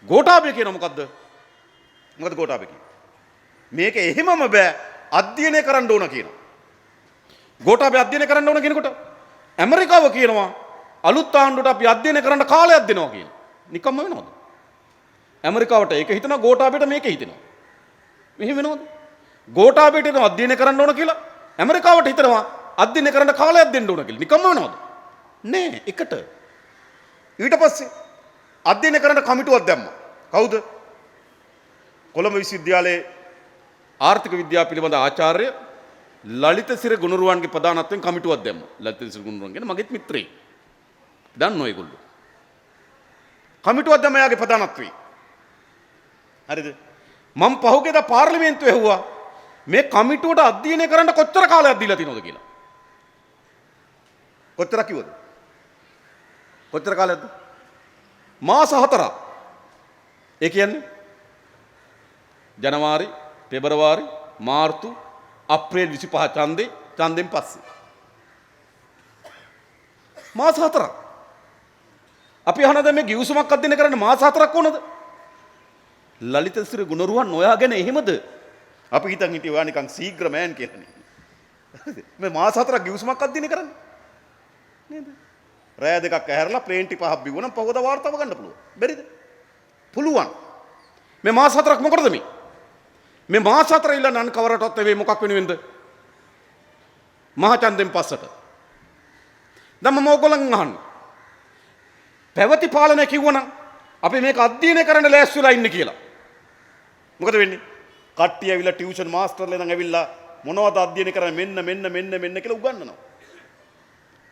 ගෝඨාභය කියන මොකද්ද? මොකද ගෝඨාභය කියන්නේ? මේක එහෙමම බෑ අධ්‍යයනය කරන්න ඕන කියනවා. ගෝඨාභය අධ්‍යයනය කරන්න ඕන කියනකොට ඇමරිකාව කියනවා අලුත් ආණ්ඩුවට අපි අධ්‍යයනය කරන්න කාලයක් දෙනවා කියනවා. නිකම්ම වෙනවද? ඇමරිකාවට ඒක හිතනවා ගෝඨාභයට මේක හිතෙනවා. මෙහෙම වෙනවද? ගෝඨාභයට අධ්‍යයනය කරන්න ඕන කියලා ඇමරිකාවට හිතනවා අධ්‍යයනය කරන්න කාලයක් දෙන්න ඕන කියලා. නිකම්ම වෙනවද? නෑ එකට. ඊට පස්සේ අධ්‍යයනය කරන්න කමිටුවක් දැම්මා. කවුද? කොළඹ විශ්වවිද්‍යාලයේ ආර්ථික විද්‍යාව පිළිබඳ ආචාර්ය ලලිතසිර ගුණරුවන්ගේ ප්‍රධානත්වයෙන් කමිටුවක් දැම්මා. ලලිතසිර ගුණරුවන් කියන්නේ මගේත් මිත්‍රයෙක්. දන්නෝ ඒගොල්ලෝ. කමිටුවක් දැම්මා යාගේ ප්‍රධානත්වයෙන්. හරිද? මම පහුගියදා පාර්ලිමේන්තුවේ ඇහුවා මේ කමිටුවට අධ්‍යයනය කරන්න කොච්චර කාලයක් දීලා තියෙනවද කියලා. කොච්චර කිව්වද? කොච්චර කාලයක්ද? මාස 4ක්. ඒ කියන්නේ ජනවාරි, පෙබරවාරි, මාර්තු, අප්‍රේල් 25 ඡන්දෙන් පස්සේ. මාස 4ක්. අපි අහනද මේ ගිවිසුමක් අධ්‍යයනය කරන්න මාස 4ක් ඕනද? ලලිතසිර ගුණරුවන් ඔයා ගැන එහෙමද? අපි හිතන් හිටියේ ඔයා නිකන් ශීඝ්‍ර මෑන් කියලානේ. මේ මාස 4ක් ගිවිසුමක් අධ්‍යයනය කරන්නේ නේද? රෑ දෙකක් ඇහැරලා ප්ලේන් ටික පහක් බිව්වනම් පහවදා වාර්තාව ගන්න පුළුවන්. බැරිද? පුළුවන්. මේ මාස 4ක් මොකටද මේ? මේ මාස 4 ඉල්ලන්න අන් කවරටවත් නෙවෙයි මොකක් වෙනුවෙන්ද? මහා ඡන්දෙන් පස්සට. දැන් මම ඕගොල්ලන් අහන්නේ. පැවති පාලනය කිව්වනම් අපි මේක අධ්‍යයනය කරන්න ලෑස්ති වෙලා ඉන්නේ කියලා. මොකද වෙන්නේ? කට්ටිය ඇවිල්ලා ටියුෂන් මාස්ටර්ලා නම් ඇවිල්ලා මොනවද අධ්‍යයනය කරන්නේ මෙන්න කියලා උගන්වනවා.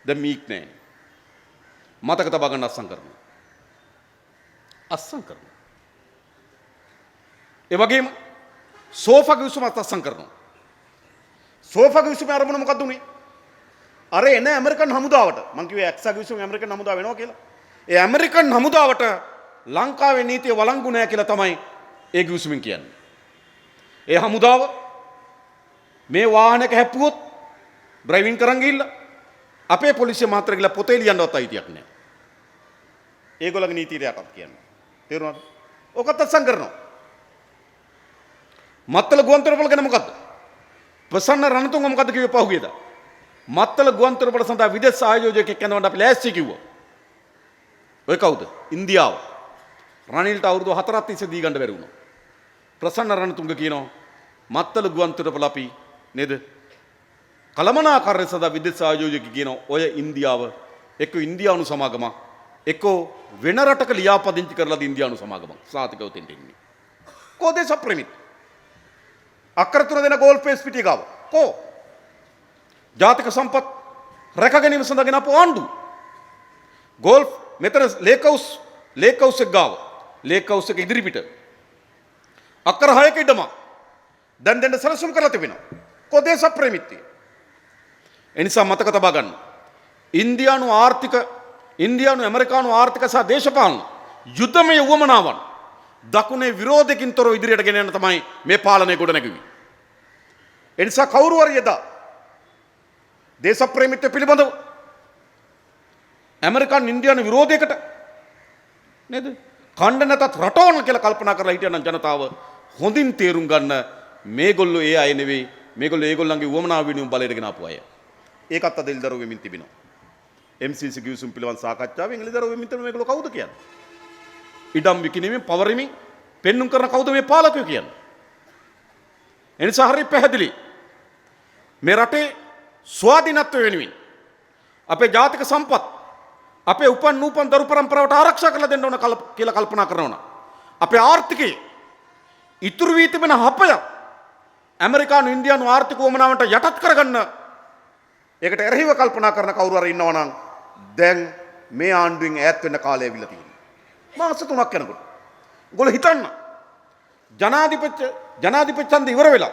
දැන් මීක් නෑ. මතක තබා ගන්න අස්සම් කරනවා. අස්සම් කරනවා. ඒ වගේම සෝෆා ගිවිසුමත් අස්සම් කරනවා. සෝෆා ගිවිසුමේ අරමුණ මොකක්ද උනේ? අර එන ඇමරිකන් හමුදාවට මං කිව්වේ එක්සා ගිවිසුම ඇමරිකන් හමුදාව වෙනවා කියලා. ඒ ඇමරිකන් හමුදාවට ලංකාවේ නීතිය වළංගු නැහැ කියලා තමයි ඒ ගිවිසුමින් කියන්නේ. ඒ හමුදාව මේ වාහනයක හැප්පුවොත් ඩ්‍රයිවිං කරන් ගිහිල්ලා අපේ පොලිසිය මාත්‍ර ගිහලා පොතේ ලියන්නවත් අයිතියක් නැහැ. ඒගොල්ලන්ගේ නීතියට යටත් කියන්නේ. තේරුණාද? ඔකත් අත්සන් කරනවා. මත්තල ගුවන්තොටුපළ ගැන මොකද්ද? ප්‍රසන්න රණතුංග මොකද්ද කිව්වේ පහුගියදා? මත්තල ගුවන්තොටුපළ සඳහා විදේශ ආයෝජකයෙක් යනවට අපි ලෑස්ති කිව්වා. ඔය කවුද? ඉන්දියාව. රනිල්ට අවුරුදු 4ක් තිස්සේ දී ගන්න බැරි වුණා. ප්‍රසන්න රණතුංග කියනවා මත්තල ගුවන්තොටුපළ අපි නේද? කළමනාකරණය සඳහා විදේශ ආයෝජකයෙක් කියනවා ඔය ඉන්දියාව එක්ක ඉන්දියානු සමාගම එක්ක වෙන රටක ලියාපදිංචි කරලාද ඉන්දියානු සමාගම සාතිකව තෙන්ට ඉන්නේ. කොහේද ප්‍රේමිත? අක්කර තුන දෙන ගෝල් ෆේස් පිටිය ගාව. කෝ? ජාතික සම්පත් රැක ගැනීම සඳහා ගෙන අපු ආණ්ඩු. ගෝල් මෙතන ලේක් හවුස් එක ගාව. ලේක් හවුස් එක ඉදිරි පිට. අක්කර 6ක ඉඩම දැන් දෙන්න සැලසුම් කරලා තිබෙනවා. කො දේශ ප්‍රේමිතය. එනිසා මතක තබා ගන්න. ඉන්දියානු ඇමරිකානු ආර්ථික සහ දේශපාලන යුද්ධමය උවමනාවන් දකුණේ විරෝධකින් තොරව ඉදිරියට ගෙන යන තමයි මේ පාලනය ගොඩ නැගුවේ. එනිසා කවුරු හරි එදා දේශ ප්‍රේමිත්වය පිළිබඳව ඇමරිකානු ඉන්දියානු විරෝධයකට නේද? කණ්ඩ නැතත් රටවන කියලා කල්පනා කරලා හිටියනම් ජනතාව හොඳින් තේරුම් ගන්න මේගොල්ලෝ ඒ අය නෙවෙයි. මේගොල්ලෝ ඒගොල්ලන්ගේ උවමනාව වෙනුවෙන් බලයට ගෙන ආපු අය. ඒකත් අද එළිදරව් වෙමින් තිබෙනවා. MCC ගිවිසුම් පිළිබඳ සාකච්ඡාවෙන් එළිදරව් වෙමින් තිබෙන මේගොල්ලෝ කවුද කියන්නේ? ඉඩම් විකිණීමෙන් පවරමින් පෙන්눔 කරන කවුද මේ පාලකයෝ කියන්නේ? එනිසා හරි පැහැදිලි. මේ රටේ ස්වාධීනත්වය වෙනුවෙන් අපේ ජාතික සම්පත් අපේ උපන් දරු පරම්පරාවට ආරක්ෂා කරලා දෙන්න ඕන කියලා කල්පනා කරනවා. අපේ ආර්ථිකයේ ඉතුරු වී තිබෙන හපය ඇමරිකානු ඉන්දියානු ආර්ථික වමනාවන්ට යටත් කරගන්න ඒකට එරෙහිව කල්පනා කරන කවුරු හරි ඉන්නවා නම් දැන් මේ ආණ්ඩුවෙන් ඈත් වෙන්න කාලය ඇවිල්ලා තියෙනවා. මාස 3ක් යනකොට. ඔයගොල්ලෝ හිතන්න. ජනාධිපති ඡන්ද ඉවර වෙලා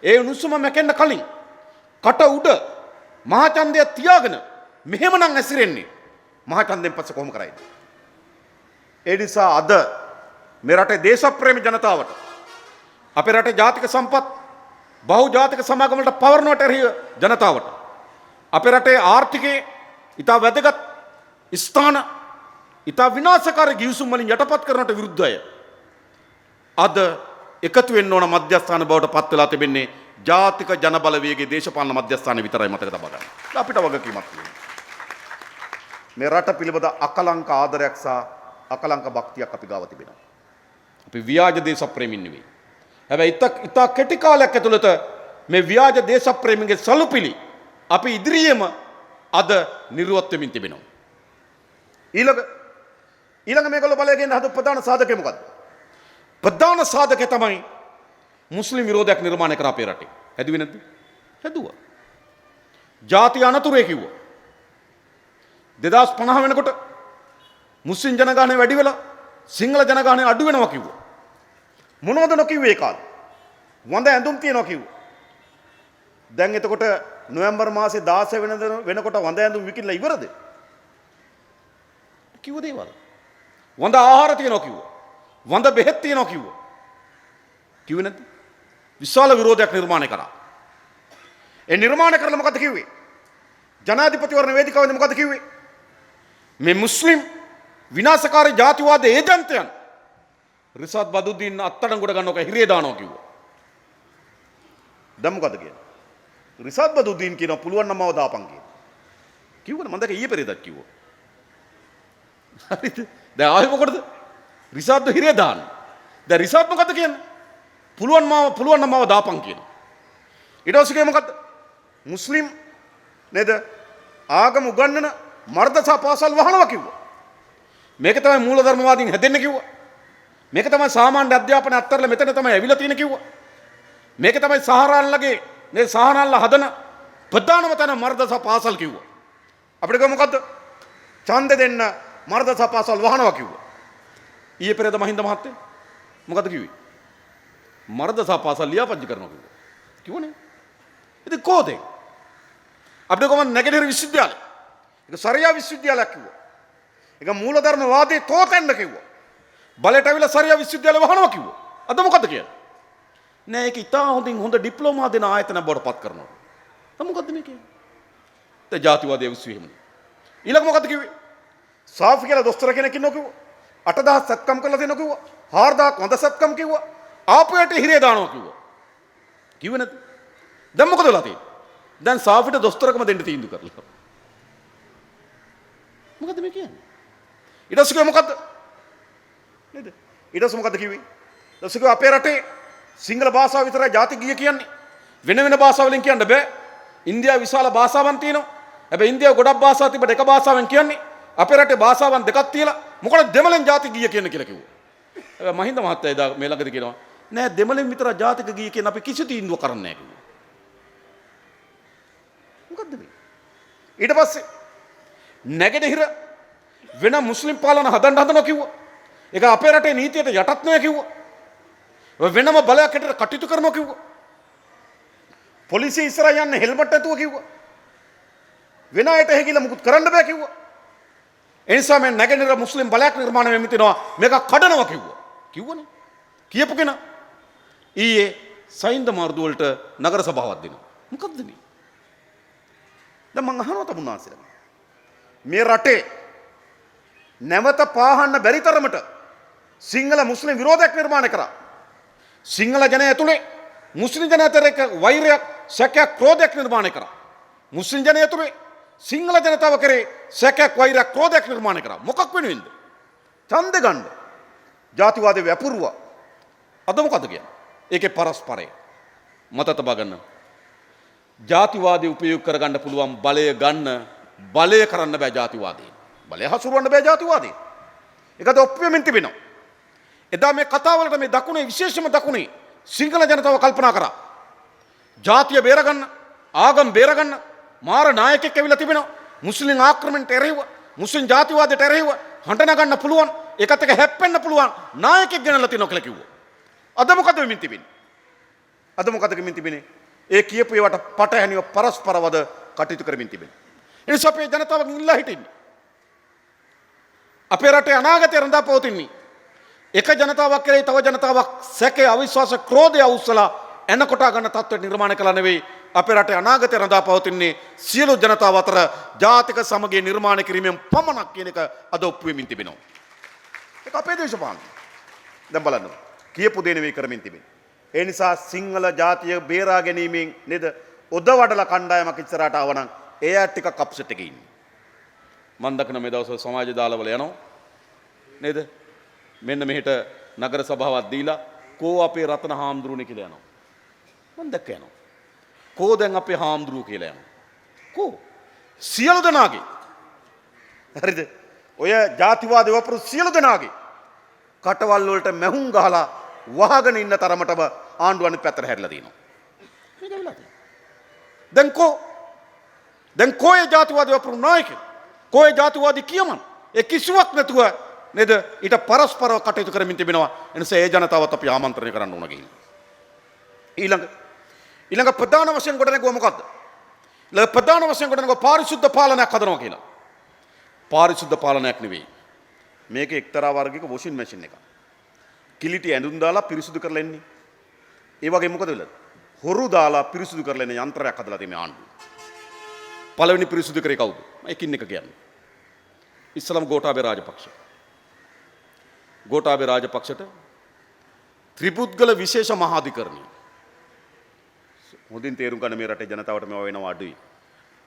ඒ උණුසුම මැකෙන්න කලින් කට උඩ මහා ඡන්දය තියාගෙන මෙහෙමනම් ඇසිරෙන්නේ. මහා ඡන්දයෙන් පස්සේ කොහොම කරයිද? ඒ නිසා අද මේ රටේ දේශප්‍රේමී ජනතාවට අපේ රටේ ජාතික සම්පත් බහුජාතික සමාගම වලට පවරනවට එරෙහිව ජනතාවට අපේ රටේ ආර්ථිකයේ ඉතා වැදගත් ස්ථාන ඉතා විනාශකාරී ගිවිසුම් වලින් යටපත් කරනට විරුද්ධය. අද එකතු වෙන්න ඕන මධ්‍යස්ථාන බවට පත් වෙලා තිබෙන්නේ ජාතික ජනබලවේගයේ දේශපාලන මධ්‍යස්ථානය විතරයි මතක තබා ගන්න. අපිට වගකීමක් තියෙනවා. මේ රට පිළිබඳ අකලංක ආදරයක් සහ අකලංක භක්තියක් අපි ගාව තිබෙනවා. අපි ව්‍යාජ දේශප්‍රේමීන් නෙවෙයි. හැබැයි ඉතා කෙටි කාලයක් ඇතුළත මේ ව්‍යාජ දේශප්‍රේමීන්ගේ සලුපිලි අපි ඉදිරියේම අද නිර්වත් වෙමින් තිබෙනවා. ඊළඟ මේගොල්ලෝ බලය ගන්න හදපු ප්‍රධාන සාධකය මොකද්ද? ප්‍රධාන සාධකය තමයි මුස්ලිම් විරෝධයක් නිර්මාණය කර අපේ රටේ. හැදුවේ නැද්ද? හැදුවා. ජාති අනතුරේ කිව්වා. 2050 වෙනකොට මුස්ලිම් ජනගහනය වැඩි වෙලා සිංහල ජනගහනය අඩු වෙනවා කිව්වා. මොනවද නොකිව්වේ ඒ කාලේ? වඳ ඇඳුම් තියනවා කිව්වා. දැන් එතකොට නොවැම්බර් මාසේ 16 වෙනිදා වෙනකොට වඳ ඇඳුම් විකිණලා ඉවරද? කිව්ව දේවල්. වඳ ආහාර තියනවා කිව්වා. වඳ බෙහෙත් තියනවා කිව්වා. කිව්වේ නැද්ද? විශාල විරෝධයක් නිර්මාණය කරා. ඒ නිර්මාණය කරලා මොකද කිව්වේ? ජනාධිපතිවරණ වේදිකාවෙන් මොකද කිව්වේ? මේ මුස්ලිම් විනාශකාරී ජාතිවාද ඒජන්තයන් රිසාඩ් බදුද්දීන් අත්අඩංගුවට ගන්නව හිරේ දානවා කිව්වා. දැන් මොකද කියන්නේ? රිසාඩ් බදුද්දීන් කියනවා පුළුවන් නම් මව දාපන් කියලා. කිව්වනේ මම දැක ඊයේ පෙරේදත් කිව්වා. හරිද? දැන් ආවේ මොකටද? රිසාඩ්ව හිරේ දාන්න. දැන් රිසාඩ් මොකද කියන්නේ? පුළුවන් නම් මව දාපන් කියනවා. ඊට පස්සේ මොකද්ද? මුස්ලිම් නේද? ආගම උගන්වන මර්ධසා පාසල් වහනවා කිව්වා. මේක තමයි මූලධර්මවාදීන් හැදෙන්න කිව්වා. මේක තමයි සාමාන්‍ය අධ්‍යාපනය අත්තරලා මෙතන තමයි ඇවිල්ලා තියෙන කිව්වා. මේක තමයි සහරාන්ලගේ මේ සහරාන්ලා හදන ප්‍රධානම තැන මර්ධසා පාසල් කිව්වා. අපිට ගම මොකද්ද? ඡන්දෙ දෙන්න මර්ධසා පාසල් වහනවා කිව්වා. ඊයේ පෙරේද මහින්ද මහත්තයා මොකද කිව්වේ? මර්ධසා පාසල් ලියාපදිංචි කරනවා කිව්වා. කිව්වනේ. ඉතින් කොහොද? අපිට ගම නැගෙනහිර විශ්වවිද්‍යාලය. ඒක සරියා විශ්වවිද්‍යාලයක් කිව්වා. ඒක මූලධර්මවාදී තෝතැන්න කිව්වා. බලයට අවිලා සරියා විශ්වවිද්‍යාලය වහනවා කිව්වා. අද මොකද කියන්නේ? නෑ ඒක ඉතා හොඳින් හොඳ ඩිප්ලෝමා දෙන ආයතන බවට පත් කරනවා. දැන් මොකද්ද මේ කියන්නේ? දැන් ජාතිවාදයේ විශ්ව එහෙමනේ. ඊළඟ මොකද්ද කිව්වේ? සාෆි කියලා දොස්තර කෙනෙක් ඉන්නවා කිව්වා. 8000 සත්කම් කරලා දෙනවා කිව්වා. 4000 වඳ සත්කම් කිව්වා. ආපුවට හිරේ දානවා කිව්වා. කිව්වේ නැද්ද? දැන් මොකද වෙලා තියෙන්නේ? දැන් සාෆිට දොස්තරකම දෙන්න තීන්දුව කරලා. මොකද්ද මේ කියන්නේ? ඊට පස්සේ මොකද්ද? නේද? ඊට පස්සේ මොකද්ද කිව්වේ? ඊට පස්සේ අපේ රටේ සිංහල භාෂාව විතරයි ජාති ගීය කියන්නේ. වෙන වෙන භාෂා වලින් කියන්න බෑ. ඉන්දියාවේ විශාල භාෂාවන් තියෙනවා. හැබැයි ඉන්දියාවේ ගොඩක් භාෂා තිබ්බට එක භාෂාවෙන් කියන්නේ. අපේ රටේ භාෂාවන් දෙකක් තියලා මොකද දෙමළෙන් ජාති ගීය කියන කියලා කිව්වා. හැබැයි මහින්ද මහත්තයා එදා මේ ළඟදී කියනවා නෑ දෙමළෙන් විතර ජාතික ගීය කියන අපි කිසි තීන්දුවක් කරන්නේ නෑ කිව්වා. මොකද්ද මේ? ඊට පස්සේ නැගෙනහිර වෙන මුස්ලිම් පාලන හදනවා කිව්වා. ඒක අපේ රටේ නීතියට යටත් නෑ කිව්වා. වෙනම බලයක් හැටියට කටයුතු කරනවා කිව්වා. පොලිසිය ඉස්සරහ යන්න හෙල්මට් නැතුව කිව්වා. වෙන අයට එහෙ මුකුත් කරන්න බෑ කිව්වා. ඒ නිසා මේ නැගෙනහිර මුස්ලිම් බලයක් නිර්මාණය වෙමින් තිනවා මේක කඩනවා කිව්වා. කිව්වනේ. කියපු කෙනා ඊයේ සයින්ද මාර්දු වලට නගර සභාවක් දෙනවා. මොකද්ද මේ? දැන් මං අහනවා තමුන්නාන්සලා. මේ රටේ නැවත පාහන්න බැරි තරමට සිංහල මුස්ලිම් විරෝධයක් නිර්මාණය කරා. සිංහල ජනය ඇතුලේ මුස්ලිම් ජනය අතර එක වෛරයක්, සැකයක්, ක්‍රෝධයක් නිර්මාණය කරා. මුස්ලිම් ජනය ඇතුලේ සිංහල ජනතාව කරේ සැකයක්, වෛරයක්, ක්‍රෝධයක් නිර්මාණය කරා. මොකක් වෙනුවෙන්ද? ඡන්ද ගන්න. ජාතිවාදේ වැපුරුවා. අද මොකද කියන්නේ? ඒකේ පරස්පරය. මත තබා ගන්න. ජාතිවාදී උපයෝග කරගන්න පුළුවන් බලය ගන්න, බලය කරන්න බෑ ජාතිවාදී. බලය හසුරවන්න බෑ ජාතිවාදී. ඒකද ඔප්පෙමින් තිබෙනවා. එදා මේ කතාවලට මේ දකුණේ විශේෂම දකුණේ සිංහල ජනතාව කල්පනා කරා. ජාතිය බේරගන්න, ආගම් බේරගන්න මාර නායකයෙක් ඇවිල්ලා තිබෙනවා. මුස්ලිම් ආක්‍රමණයට එරෙහිව, මුස්ලිම් ජාතිවාදයට එරෙහිව හඬ නගන්න පුළුවන්, ඒකත් එක්ක හැප්පෙන්න පුළුවන් නායකයෙක් ගෙනල්ලා තිනවා කියලා කිව්වා. අද මොකද වෙමින් තිබෙන්නේ? අද මොකද වෙමින් තිබෙන්නේ? ඒ කියපු ඒවට පටහැනිව පරස්පරවද කටයුතු කරමින් තිබෙනවා. ඒ නිසා අපේ ජනතාව ඉල්ලා හිටින්නේ. අපේ රටේ අනාගතය රඳා පවතින්නේ එක ජනතාවක් කෙරෙහි තව ජනතාවක් සැකේ, අවිශ්වාස, ක්‍රෝධය අවුස්සලා එනකොට ගන්න තත්ත්වයට නිර්මාණය කළා නෙවෙයි. අපේ රටේ අනාගතය රඳා පවතින්නේ සියලු ජනතාව අතර ජාතික සමගිය නිර්මාණය කිරීමෙන් පමණක් කියන එක අද ඔප්පු වෙමින් තිබෙනවා. ඒක අපේ දේශපාලනය. දැන් බලන්න. කියපු දේ නෙවෙයි කරමින් තිබෙන්නේ. ඒ නිසා සිංහල ජාතිය බේරා ගැනීමෙන් නේද ඔදවඩලා කණ්ඩායමක් ඉස්සරහට ආවනම් එයා ටිකක් අප්සෙට් එකේ ඉන්නේ. මම දකින මේ දවස්වල සමාජ දාලවල යනවා නේද? මෙන්න මෙහෙට නගර සභාවක් දීලා කෝ අපේ රතන හාමුදුරුවනේ කියලා යනවා. මම දැක්ක යනවා. කෝ දැන් අපේ හාමුදුරුවෝ කියලා යනවා. කෝ සියලු දෙනාගේ හරිද? ඔය ජාතිවාදී වපුරු සියලු දෙනාගේ කටවල් වලට මැහුම් ගහලා වහගෙන ඉන්න තරමටම ආණ්ඩුව අනිත් පැත්තට හැරිලා තියෙනවා. මේක වෙලා තියෙනවා. දැන් කෝ ඒ ජාතිවාදී වපුරු නායකයෝ කෝ ඒ ජාතිවාදී කියමන් ඒ කිසිවක් නැතුව නේද ඊට පරස්පරව කටයුතු කරමින් තිබෙනවා. එනිසා ඒ ජනතාවත් අපි ආමන්ත්‍රණය කරන්න ඕන ගිහින්. ඊළඟ ප්‍රධාන වශයෙන් ගොඩනැගුවා මොකද්ද? ප්‍රධාන වශයෙන් ගොඩනැගුවා පාරිශුද්ධ පාලනයක් හදනවා කියලා. පාරිශුද්ධ පාලනයක් නෙවෙයි. මේක එක්තරා වර්ගයක වොෂින් මැෂින් එකක්. කිලිටි ඇඳුම් දාලා පිරිසුදු කරලා එන්නේ. ඒ වගේ මොකද වෙලද? හොරු දාලා පිරිසුදු කරලා එන යන්ත්‍රයක් හදලා තියෙන ආණ්ඩුව. පළවෙනි පිරිසුදු කරේ කවුද? එකින් එක කියන්නේ. ඉස්ලාම් ගෝඨාභය රාජපක්ෂ. ගෝඨාභය රාජපක්ෂට ත්‍රිපුද්ගල විශේෂ මහාධිකරණය. හොඳින් තේරුම් ගන්න මේ රටේ ජනතාවට මේවා වෙනවා අඩුයි.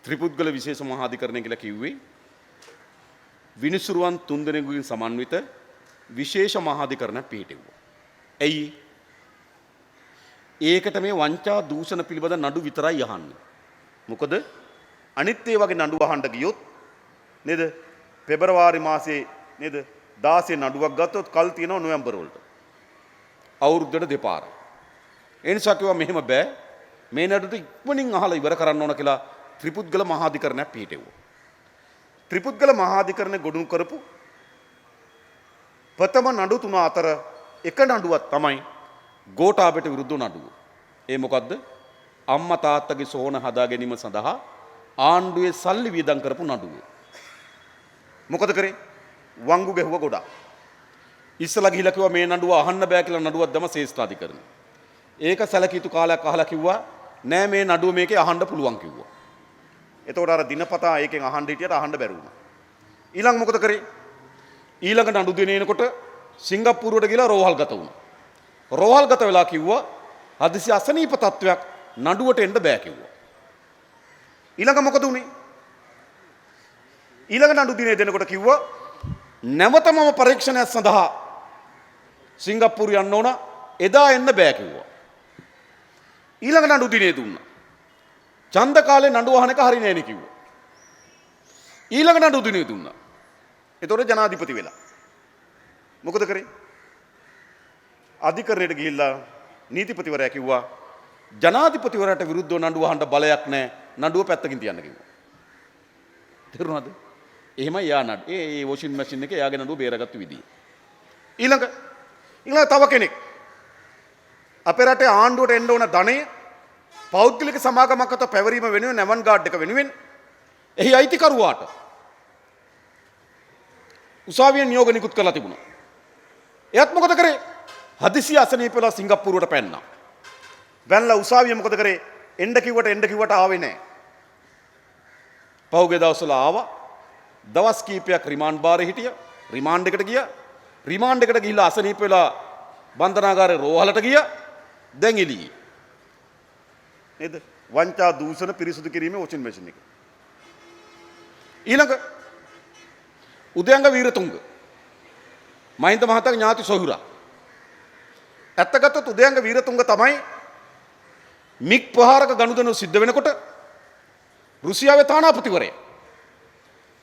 ත්‍රිපුද්ගල විශේෂ මහාධිකරණය කියලා කිව්වේ විනිසුරුවන් තුන්දෙනෙකුගෙන් සමන්විත විශේෂ මහාධිකරණයක් පිහිටෙව්වා. ඇයි? ඒකට මේ වංචා දූෂණ පිළිබඳ නඩු විතරයි අහන්නේ. මොකද අනිත් ඒ වගේ නඩු අහන්න ගියොත් නේද? පෙබරවාරි මාසේ නේද? 16 නඩුවක් ගත්තොත් කල් තියෙනවා නොවැම්බර් වලට. අවුරුද්දට දෙපාරයි. ඒ නිසා කිව්වා මෙහෙම බෑ. මේ නඩුට ඉක්මනින් අහලා ඉවර කරන්න ඕන කියලා ත්‍රිපුද්ගල මහාධිකරණයක් පිහිටෙව්වා. ත්‍රිපුද්ගල මහාධිකරණය ගොඩනු කරපු ප්‍රථම නඩු තුන අතර එක නඩුවක් තමයි ගෝඨාභයට විරුද්ධ නඩුව. ඒ මොකද්ද? අම්මා තාත්තගේ සෝන හදා ගැනීම සඳහා ආණ්ඩුවේ සල්ලි වියදම් කරපු නඩුව. මොකද කරේ? වංගු ගැහුව ගොඩක්. ඉස්සලා ගිහිලා කිව්වා මේ නඩුව අහන්න බෑ කියලා නඩුවක් දැම්ම ශ්‍රේෂ්ඨාධිකරණය. ඒක සැලකියුතු කාලයක් අහලා කිව්වා නෑ මේ නඩුව මේකේ අහන්න පුළුවන් කිව්වා. එතකොට අර දිනපතා ඒකෙන් අහන්න හිටියට අහන්න බැරි වුණා. ඊළඟ මොකද කරේ? ඊළඟ නඩු දිනේ එනකොට සිංගප්පූරුවට ගිහලා රෝහල්ගත වුණා. රෝහල්ගත වෙලා කිව්වා හදිසි අසනීප තත්වයක් නඩුවට එන්න බෑ කිව්වා. ඊළඟ මොකද උනේ? ඊළඟ නඩු දිනේ දෙනකොට කිව්වා නැවතම පරීක්ෂණයක් සඳහා සිංගප්පූරු යන්න ඕන එදා එන්න බෑ කිව්වා. ඊළඟ නඩු දිනේ දුන්නා. ඡන්ද කාලේ නඩු අහන එක හරියන්නේ නැහැ කිව්වා. ඊළඟ නඩු දිනේ දුන්නා. ඒතකොට ජනාධිපති වෙලා. මොකද කරේ? අධිකරණයට ගිහිල්ලා නීතිපතිවරයා කිව්වා ජනාධිපතිවරයාට විරුද්ධව නඩුව අහන්න බලයක් නැහැ. නඩුව පැත්තකින් තියන්න කිව්වා. තේරුණාද? එහෙමයි යා නඩ. ඒ වොෂින් මැෂින් එකේ යාගේ නඩුව බේරගත්තු විදිය. ඊළඟ තව කෙනෙක් අපේ රටේ ආණ්ඩුවට එන්න ඕන ධනය පෞද්ගලික සමාගමක් අත පැවරීම වෙනුවෙන් නැවන් ගාඩ් එක වෙනුවෙන් එහි අයිතිකරුවාට උසාවියෙන් නියෝග නිකුත් කරලා තිබුණා. එයත් මොකද කරේ? හදිසිය අසනීප වෙලා සිංගප්පූරුවට පැන්නා. වැන්ලා උසාවිය මොකද කරේ? එන්න කිව්වට ආවේ නැහැ. පහුගිය දවස්වල ආවා. දවස් කීපයක් රිමාන්ඩ් බාරේ හිටියා. රිමාන්ඩ් එකට ගියා. රිමාන්ඩ් එකට ගිහිල්ලා අසනීප වෙලා බන්ධනාගාරේ රෝහලට ගියා. දැන් එළියේ. නේද? වංචා දූෂණ පිරිසුදු කිරීමේ වොෂින් මැෂින් එක. ඊළඟ උදයංග වීරතුංග මහින්ද මහතාගේ ඥාති සොහුරා. ඇත්තගත්තොත් උදයංග වීරතුංග තමයි මිග් ප්‍රහාරක ගනුදෙනු සිද්ධ වෙනකොට රුසියාවේ තානාපතිවරයා.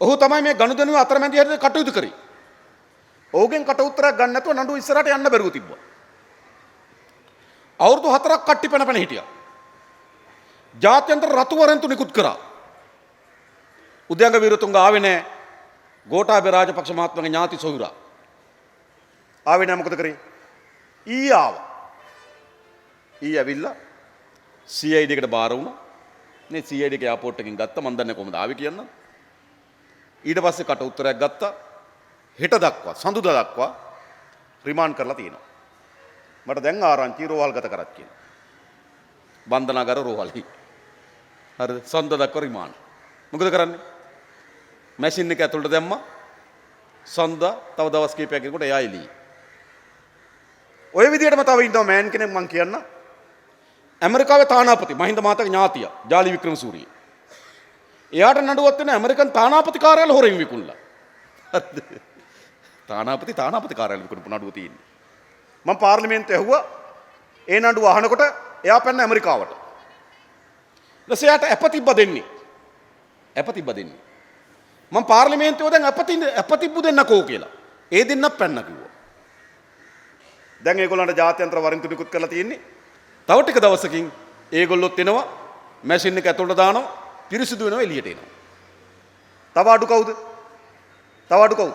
ඔහු තමයි මේ ගනුදෙනුවේ අතරමැදි හැටියට කටයුතු කරේ. ඔහුගෙන් කට උත්තරයක් ගන්න නැතුව නඩුව ඉස්සරහට යන්න බැරුව තිබ්බා. අවුරුදු 4ක් කට්ටි පැන හිටියා. ජාත්‍යන්තර රතුවරන්තු නිකුත් කරා. උදයංග වීරතුංග ආවේ නැහැ. ගෝඨාභය රාජපක්ෂ මහත්මයාගේ ඥාති සොහුරා. ආවේ නැහැ. මොකද කරේ? ඊ ආවා. ඊ ඇවිල්ලා CID එකට බාර වුණා. නේ CID එක එයාපෝට් එකකින් ගත්තා. මම දන්නේ කොහොමද ආවේ කියන්න. ඊට පස්සේ කට උත්තරයක් ගත්තා. හෙට දක්වා සඳුදා දක්වා රිමාන්ඩ් කරලා තියෙනවා. මට දැන් ආරංචි රෝහල්ගත කරත් කියලා. බන්ධනාගාර රෝහලයි. හරිද? සඳුදා දක්වා රිමාන්ඩ්. මොකද කරන්නේ? මැෂින් එක ඇතුළට දැම්මා. සඳුදා තව දවස් කිහිපයක් යනකොට එයා එළියේ. ඔය විදිහටම තව ඉන්නවා මෑන් කෙනෙක් මං කියන්න. ඇමරිකාවේ තානාපති මහින්ද මහතාගේ ඥාතියා ජාලි වික්‍රමසූරිය. එයාට නඩුවක් වෙන ඇමරිකන් තානාපති කාර්යාලය හොරෙන් විකුණලා. හරිද? තානාපති කාර්යාලය විකුණපු නඩුව තියෙන්නේ. මම පාර්ලිමේන්තුවේ ඇහුවා ඒ නඩුව අහනකොට එයා පැන්න ඇමරිකාවට. ඊට අප තිබ්බ දෙන්නේ. අප තිබ්බ දෙන්නේ. මම පාර්ලිමේන්තුවේ දැන් අප තිබ්බු දෙන්නකෝ කියලා. ඒ දෙන්නත් පැන්න කිව්වා. දැන් ඒගොල්ලන්ට ජාත්‍යන්තර වරින්තු නිකුත් කරලා තියෙන්නේ. තව ටික දවසකින් ඒගොල්ලොත් එනවා මැෂින් එක ඇතුළට දානවා පිරිසිදු වෙනවා එළියට එනවා. තව අඩු කවුද? තව අඩු කවුද?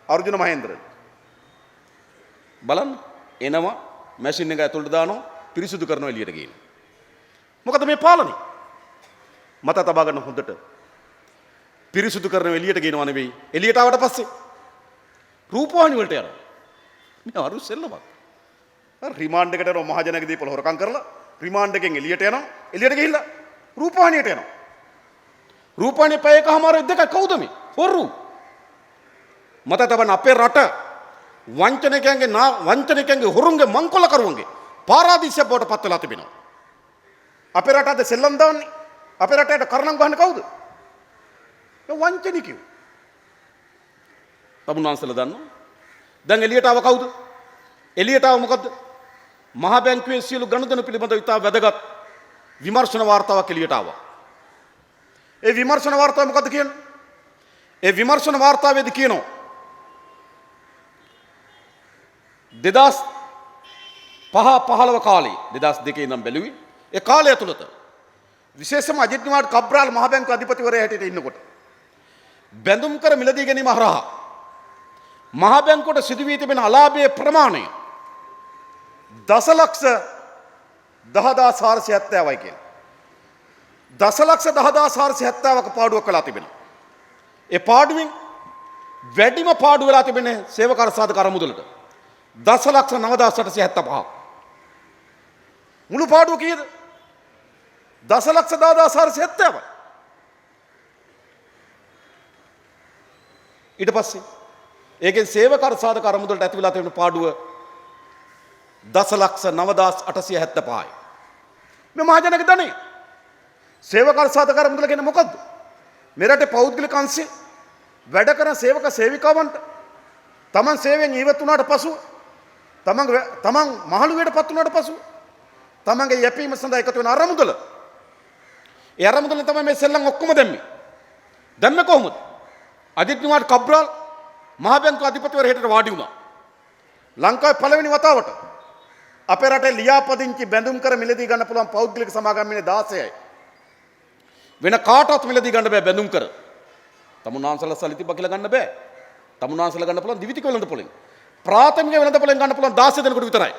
අර්ජුන මහේන්ද්‍රන්. බලන්න එනවා මැෂින් එක ඇතුළට දානවා පිරිසිදු කරනවා එළියට ගේනවා. මොකද මේ පාලනේ? මත තබා ගන්න හොඳට. පිරිසිදු කරනවා එළියට ගේනවා නෙවෙයි. එළියට ආවට පස්සේ රූපවාහිනී වලට යනවා. මේ අරු සෙල්ලමක්. රිමාන්ඩ් එකට යනවා මහජනක දීපල හොරකම් කරලා රිමාන්ඩ් එකෙන් එළියට යනවා. එළියට ගිහිල්ලා රූපවාහිනියට යනවා. රූපවාහිනිය පැය එකමාර දෙක කවුද මේ? හොරු. මත තබන අපේ රට වංචනිකයන්ගේ හොරුන්ගේ මංකොල්ල කරුවන්ගේ පාරාදීසයක් බවට පත් වෙලා තිබෙනවා. අපේ රට අද සෙල්ලම් දාන්නේ. අපේ රටට කරණම් ගහන්නේ කවුද? ඒ වංචනිකයෝ. තමුන්වන්සලා දන්නවා. දැන් එළියට ආව කවුද? එළියට ආව මොකද්ද? මහා බැංකුවේ සියලු ගනුදෙනු පිළිබඳව ඉතා වැදගත් විමර්ශන වාර්තාවක් එළියට ආවා. ඒ විමර්ශන වාර්තාව මොකද්ද කියන්නේ? ඒ විමර්ශන වාර්තාවේදී කියනවා 2005-15 කාලේ 2002 ඉඳන් බැලුවේ ඒ කාලය තුලත විශේෂම අජිත් කුමාර් කබ්‍රාල් මහ බැංකුවේ අධිපතිවරයා හැටියට ඉන්නකොට බැඳුම් කර මිලදී ගැනීම හරහා මහ බැංකුවට සිදු වී තිබෙන අලාභයේ ප්‍රමාණය දසලක්ෂ 10470යි කියලා. දසලක්ෂ 10470ක පාඩුවක් කළා තිබෙනවා. ඒ පාඩුවෙන් වැඩිම පාඩුව වෙලා තිබෙන්නේ සේවක අර්ථසාධක අරමුදලට. දසලක්ෂ 9875. මුළු පාඩුව කීයද? දසලක්ෂ 10470යි. ඊට පස්සේ ඒකෙන් සේවක අර්ථසාධක අරමුදලට ඇති වෙලා තිබෙන පාඩුව දසලක්ෂ 9875යි. මේ මහජනක ධනෙ සේවක අර්ථසාධක අරමුදල කියන්නේ මොකද්ද? මේ රටේ පෞද්ගලික අංශේ වැඩ කරන සේවක සේවිකාවන්ට තමන් සේවයෙන් ඉවත් වුණාට පසුව තමන් මහලුවේටපත් වුණාට පසුව තමන්ගේ යැපීම සඳහා එකතු වෙන අරමුදල. ඒ අරමුදලෙන් තමයි මේ සෙල්ලම් ඔක්කොම දැම්මේ. දැම්මේ කොහොමද? අජිත් කුමාර් කබ්‍රාල් මහ බැංකුව අධිපතිවරයා හැටියට වාඩි වුණා. ලංකාවේ පළවෙනි වතාවට අපේ රටේ ලියාපදිංචි බැඳුම් කර මිලදී ගන්න පුළුවන් පෞද්ගලික සමාගම් ඉන්නේ 16යි. වෙන කාටවත් මිලදී ගන්න බෑ බැඳුම් කර. තමුන්වන්සලා සල්ලි තිබ්බා කියලා ගන්න බෑ. තමුන්වන්සලා ගන්න පුළුවන් දිවිතික වෙළඳ පොලෙන්. ප්‍රාථමික වෙළඳ පොලෙන් ගන්න පුළුවන් 16 දෙනෙකුට විතරයි.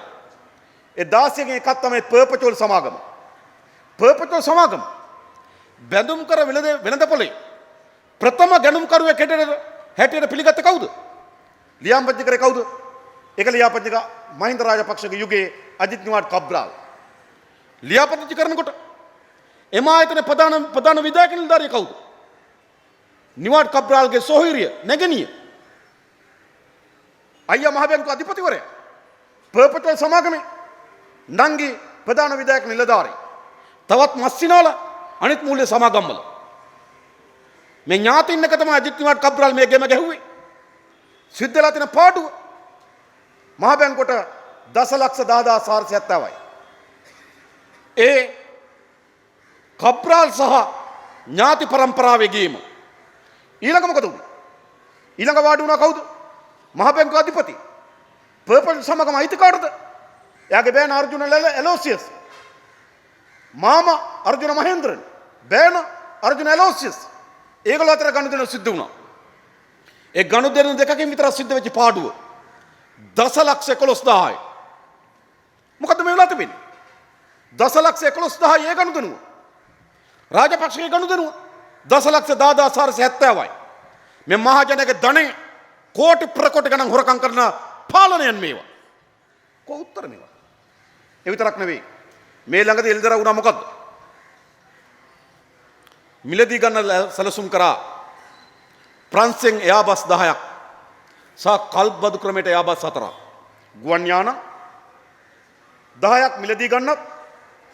ඒ 16 ගෙන් එකක් තමයි පර්පචුවල් සමාගම. පර්පචුවල් සමාගම බැඳුම් කර වෙළඳ පොලේ ප්‍රථම ගැනුම්කරුවෙක් හැටියට පිළිගත්ත කවුද? ලියාපදිංචි කරේ කවුද? ඒක ලියාපදිංචි මහින්ද රාජපක්ෂගේ යුගයේ අජිත් කුමාර් කබ්‍රාල්. ලියාපදිංචි කරනකොට එම ආයතනයේ ප්‍රධාන විධායක නිලධාරිය කවුද? නිවාඩ් කබ්‍රාල්ගේ සොහොයුරිය නැගණිය. අයියා මහ බැංකුව අධිපතිවරයා. පර්පචුවල් සමාගමේ නංගි ප්‍රධාන විධායක නිලධාරී. තවත් මස්සිනාල අනිත් මූල්‍ය සමාගම්වල. මේ ඥාතින් එක තමයි අජිත් කුමාර් කබ්‍රාල් මේ ගෙම ගැහුවේ. සිද්ධ වෙලා තියෙන පාඩුව මහ බැංකුවට දසලක්ෂ 10470යි. ඒ කබ්‍රාල් සහ ඥාති පරම්පරාවේ ගේම. ඊළඟ මොකද උනේ? ඊළඟ වාඩි වුණා කවුද? මහ බැංකුව අධිපති. පර්පල් සමගම අයිතිකාරද? එයාගේ බෑන අර්ජුන එලෝසියස්. මාමා අර්ජුන මහේන්ද්‍රන්. බෑන අර්ජුන එලෝසියස්. ඒගොල්ලෝ අතර ගනුදෙනු සිද්ධ වුණා. ඒ ගනුදෙනු දෙකකින් විතර සිද්ධ වෙච්ච පාඩුව දසලක්ෂ 11000යි. මොකද්ද මේ වෙලා තිබෙන්නේ? දසලක්ෂ 11000යි ඒ ගනුදෙනුව. රාජපක්ෂගේ ගනුදෙනුව දසලක්ෂ 10470යි. මේ මහජනක ධනෙ කෝටි ප්‍රකෝටි ගණන් හොරකම් කරන පාලනයන් මේවා. කො උත්තර මේවා. ඒ විතරක් නෙවෙයි. මේ ළඟදී එල්දර වුණා මොකද්ද? මිලදී ගන්න සැලසුම් කරා ප්‍රංශෙන් එයාබස් 10ක් සහ කල්බදු ක්‍රමයට එයාබස් 4ක්. ගුවන් යාන 10ක් මිලදී ගන්නත්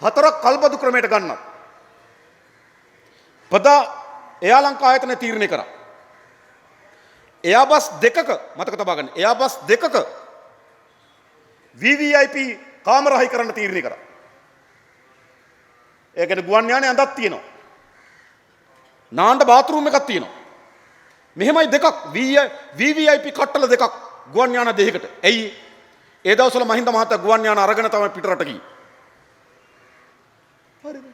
4ක් කල්බදු ක්‍රමයට ගන්නත්. පදා එයා ලංකා ආයතනය තීරණය කරා. එයාබස් දෙකක මතක තබා ගන්න. එයාබස් දෙකක VVIP කාමරහයි කරන්න තීරණය කරා. ඒ කියන්නේ ගුවන් යානේ අඳක් තියෙනවා. නාන්න බාත්රූම් එකක් තියෙනවා. මෙහෙමයි දෙකක් VVIP කට්ටල දෙකක් ගුවන් යාන දෙකකට. ඇයි? ඒ දවස්වල මහින්ද මහත්තයා ගුවන් යාන අරගෙන තමයි පිටරට ගියේ. හරිද?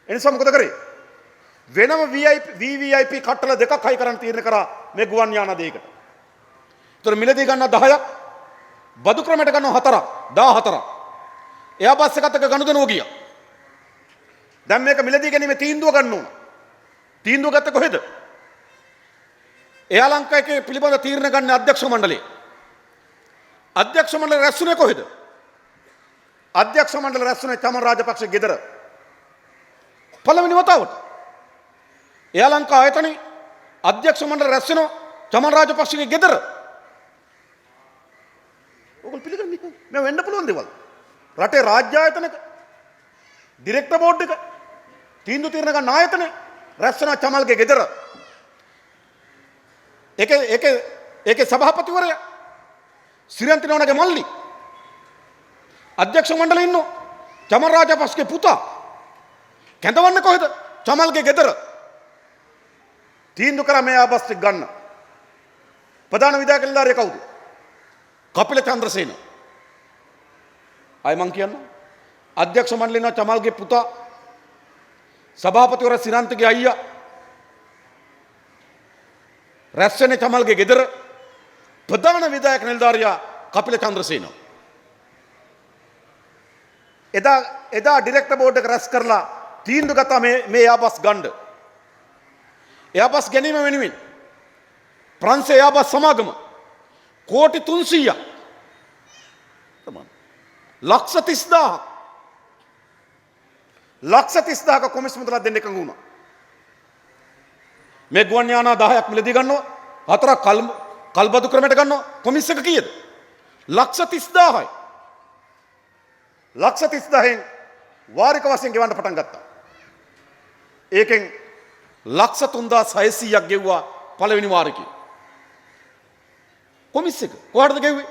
එනිසා මොකද කරේ? වෙනම VVIP කට්ටල දෙකක් හයි කරන්න තීරණය කරා මේ ගුවන් යාන දෙකකට. ඒතර මිලදී ගන්නවා 10ක්, බදු ක්‍රමයට ගන්නවා 4ක්, 14ක්. එයා බස් එකත් එක්ක ගනුදෙනුව ගියා. දැන් මේක මිලදී ගැනීමේ තීන්දුව ගන්න ඕන. තීන්දුව ගත්තේ කොහෙද? එයා ලංකා එකේ පිළිබඳ තීරණ ගන්න අධ්‍යක්ෂ මණ්ඩලය. අධ්‍යක්ෂ මණ්ඩලය රැස්ුනේ කොහෙද? අධ්‍යක්ෂ මණ්ඩලය රැස්ුනේ චමන් රාජපක්ෂ ගෙදර. පළවෙනි වතාවට. එයා ලංකා ආයතනයේ අධ්‍යක්ෂ මණ්ඩලය රැස්වෙනවා චමන් රාජපක්ෂගේ ගෙදර. ඔයගොල්ලෝ පිළිගන්නේ මේ වෙන්න පුළුවන් දේවල්. රටේ රාජ්‍ය ආයතනක ඩිරෙක්ටර් බෝඩ් එක තීන්දුව తీරන ගන්න ආයතන රැස්වෙනවා චමල්ගේ ගෙදර. ඒකේ සභාපතිවරයා සිරියන්තිනෝනගේ මල්ලි අධ්‍යක්ෂ මණ්ඩලේ ඉන්නෝ චමන් රාජපක්ෂගේ පුතා කැඳවන්නේ කොහෙද? චමල්ගේ ගෙදර. තීන්දුව කරා මේ ආබස් එක ගන්න. ප්‍රධාන විධායක නිලධාරියා කවුද? කපිල චන්ද්‍රසේන. අය මං කියන්න අධ්‍යක්ෂ මණ්ඩලේ ඉන්න චමල්ගේ පුතා සභාපතිවරයා සිරන්තගේ අයියා රැස්වෙන්නේ චමල්ගේ ගෙදර. ප්‍රධාන විධායක නිලධාරියා කපිල චන්ද්‍රසේන. එදා ඩිරෙක්ටර් බෝඩ් එක රැස් කරලා තීන්දුව ගත්තා මේ එයාබස් ගන්න. එයාබස් ගැනීම වෙනුවෙන් ප්‍රංශ එයාබස් සමාගම කෝටි 300ක් තමයි ලක්ෂ 30000ක් ලක්ෂ 30000ක කොමිස් මුදලක් දෙන්න එකඟ වුණා. මේ ගුවන් යාන 10ක් මිලදී ගන්නවා, 4ක් කල්බදු ක්‍රමයට ගන්නවා. කොමිස් එක කීයද? ලක්ෂ 30000යි. ලක්ෂ 30000න් වාරික වශයෙන් ගෙවන්න පටන් ගත්තා. ඒකෙන් ලක්ෂ 3600ක් ගෙව්වා පළවෙනි වාරිකේ. කොමිස් එක කොහටද ගෙව්වේ?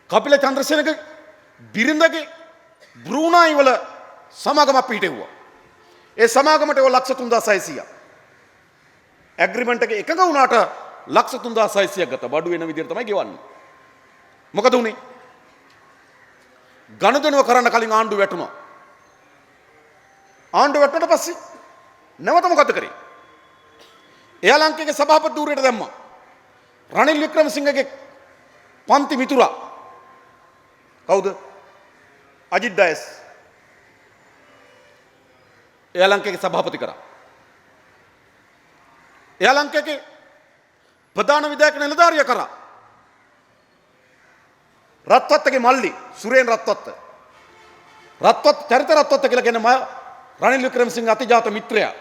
කපිල චන්ද්‍රසේනගේ බිරිඳගේ බ්‍රූනයි වල සමාගමක් පිහිටෙව්වා. ඒ සමාගමට ඒව ලක්ෂ 3600ක්. ඇග්‍රීමන්ට් එකේ එකඟ වුණාට ලක්ෂ 3600ක් ගත්තා. බඩු වෙන විදිහට තමයි ගෙවන්නේ. මොකද උනේ? ගනුදෙනුව කරන්න කලින් ආණ්ඩුව වැටුණා. ආණ්ඩුව වැටුණාට පස්සේ නැවත මොකද කරේ? එයා ලංකේගේ සභාපති ධූරයට දැම්මා. රනිල් වික්‍රමසිංහගේ පන්ති මිතුරා කවුද? අජිත් ඩයස්. එයා ලංකේගේ සභාපති කරා. එයා ලංකේගේ ප්‍රධාන විධායක නිලධාරියා කරා. රත්වත්තගේ මල්ලි සුරේන් රත්වත්ත. චරිත රත්වත්ත කියලා කියන්නේ රනිල් වික්‍රමසිංහ අතිජාත මිත්‍රයා.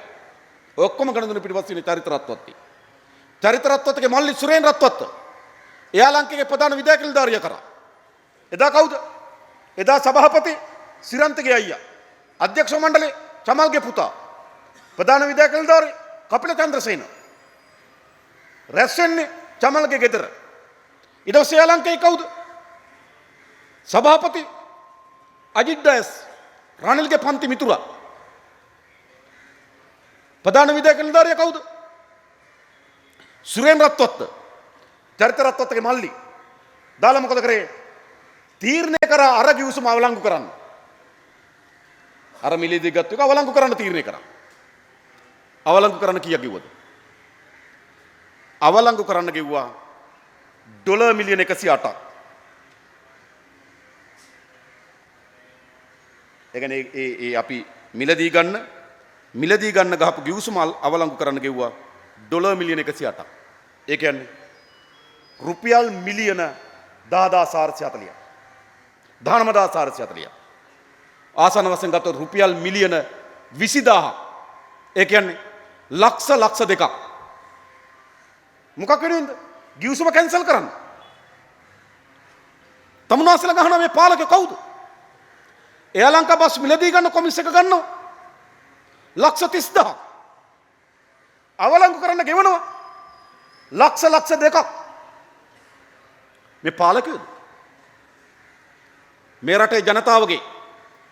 ඔක්කොම ගණදුන පිටිපස්සේ ඉන්නේ චරිත රත්වත්ති. චරිත රත්වත්තගේ මල්ලි සුරේන් රත්වත්ත. එයා ලංකේගේ ප්‍රධාන විධායක නිලධාරියා කරා. එදා කවුද? එදා සභාපති සිරන්තගේ අයියා. අධ්‍යක්ෂ මණ්ඩලේ චමල්ගේ පුතා. ප්‍රධාන විධායක නිලධාරී කපිල චන්ද්‍රසේන. රැස් වෙන්නේ චමල්ගේ ගෙදර. ඊට පස්සේ එයා ලංකේ කවුද? සභාපති අජිත් ඩයස් රනිල්ගේ පන්ති මිතුරා. ප්‍රධාන විධායක නිලධාරියා කවුද? සුරේන් රත්වත්ත. චරිත රත්වත්තගේ මල්ලි. දාලා මොකද කරේ? තීරණය කරා අර ගිවිසුම අවලංගු කරන්න. අර මිලදී ගත්ත එක අවලංගු කරන්න තීරණය කරා. අවලංගු කරන්න කීයක් කිව්වද? අවලංගු කරන්න කිව්වා ඩොලර් මිලියන 108ක්. ඒ කියන්නේ අපි මිලදී ගන්න ගහපු ගිවිසුම අවලංගු කරන්න කිව්වා ඩොලර් මිලියන 108ක්. ඒ කියන්නේ රුපියල් මිලියන 10440ක්. 19440ක්. ආසන වශයෙන් ගත්තොත් රුපියල් මිලියන 20000ක්. ඒ කියන්නේ ලක්ෂ දෙකක්. මොකක් වෙනුවෙන්ද? ගිවිසුම කැන්සල් කරන්න. තමුන්වහන්සේලා ගහනවා මේ පාලකයෝ කවුද? එයා ලංකා බස් මිලදී ගන්න කොමිස් එක ගන්නවා. ලක්ෂ 30000ක්. අවලංගු කරන්න ගෙවනවා. ලක්ෂ දෙකක්. මේ පාලකයෝද? මේ රටේ ජනතාවගේ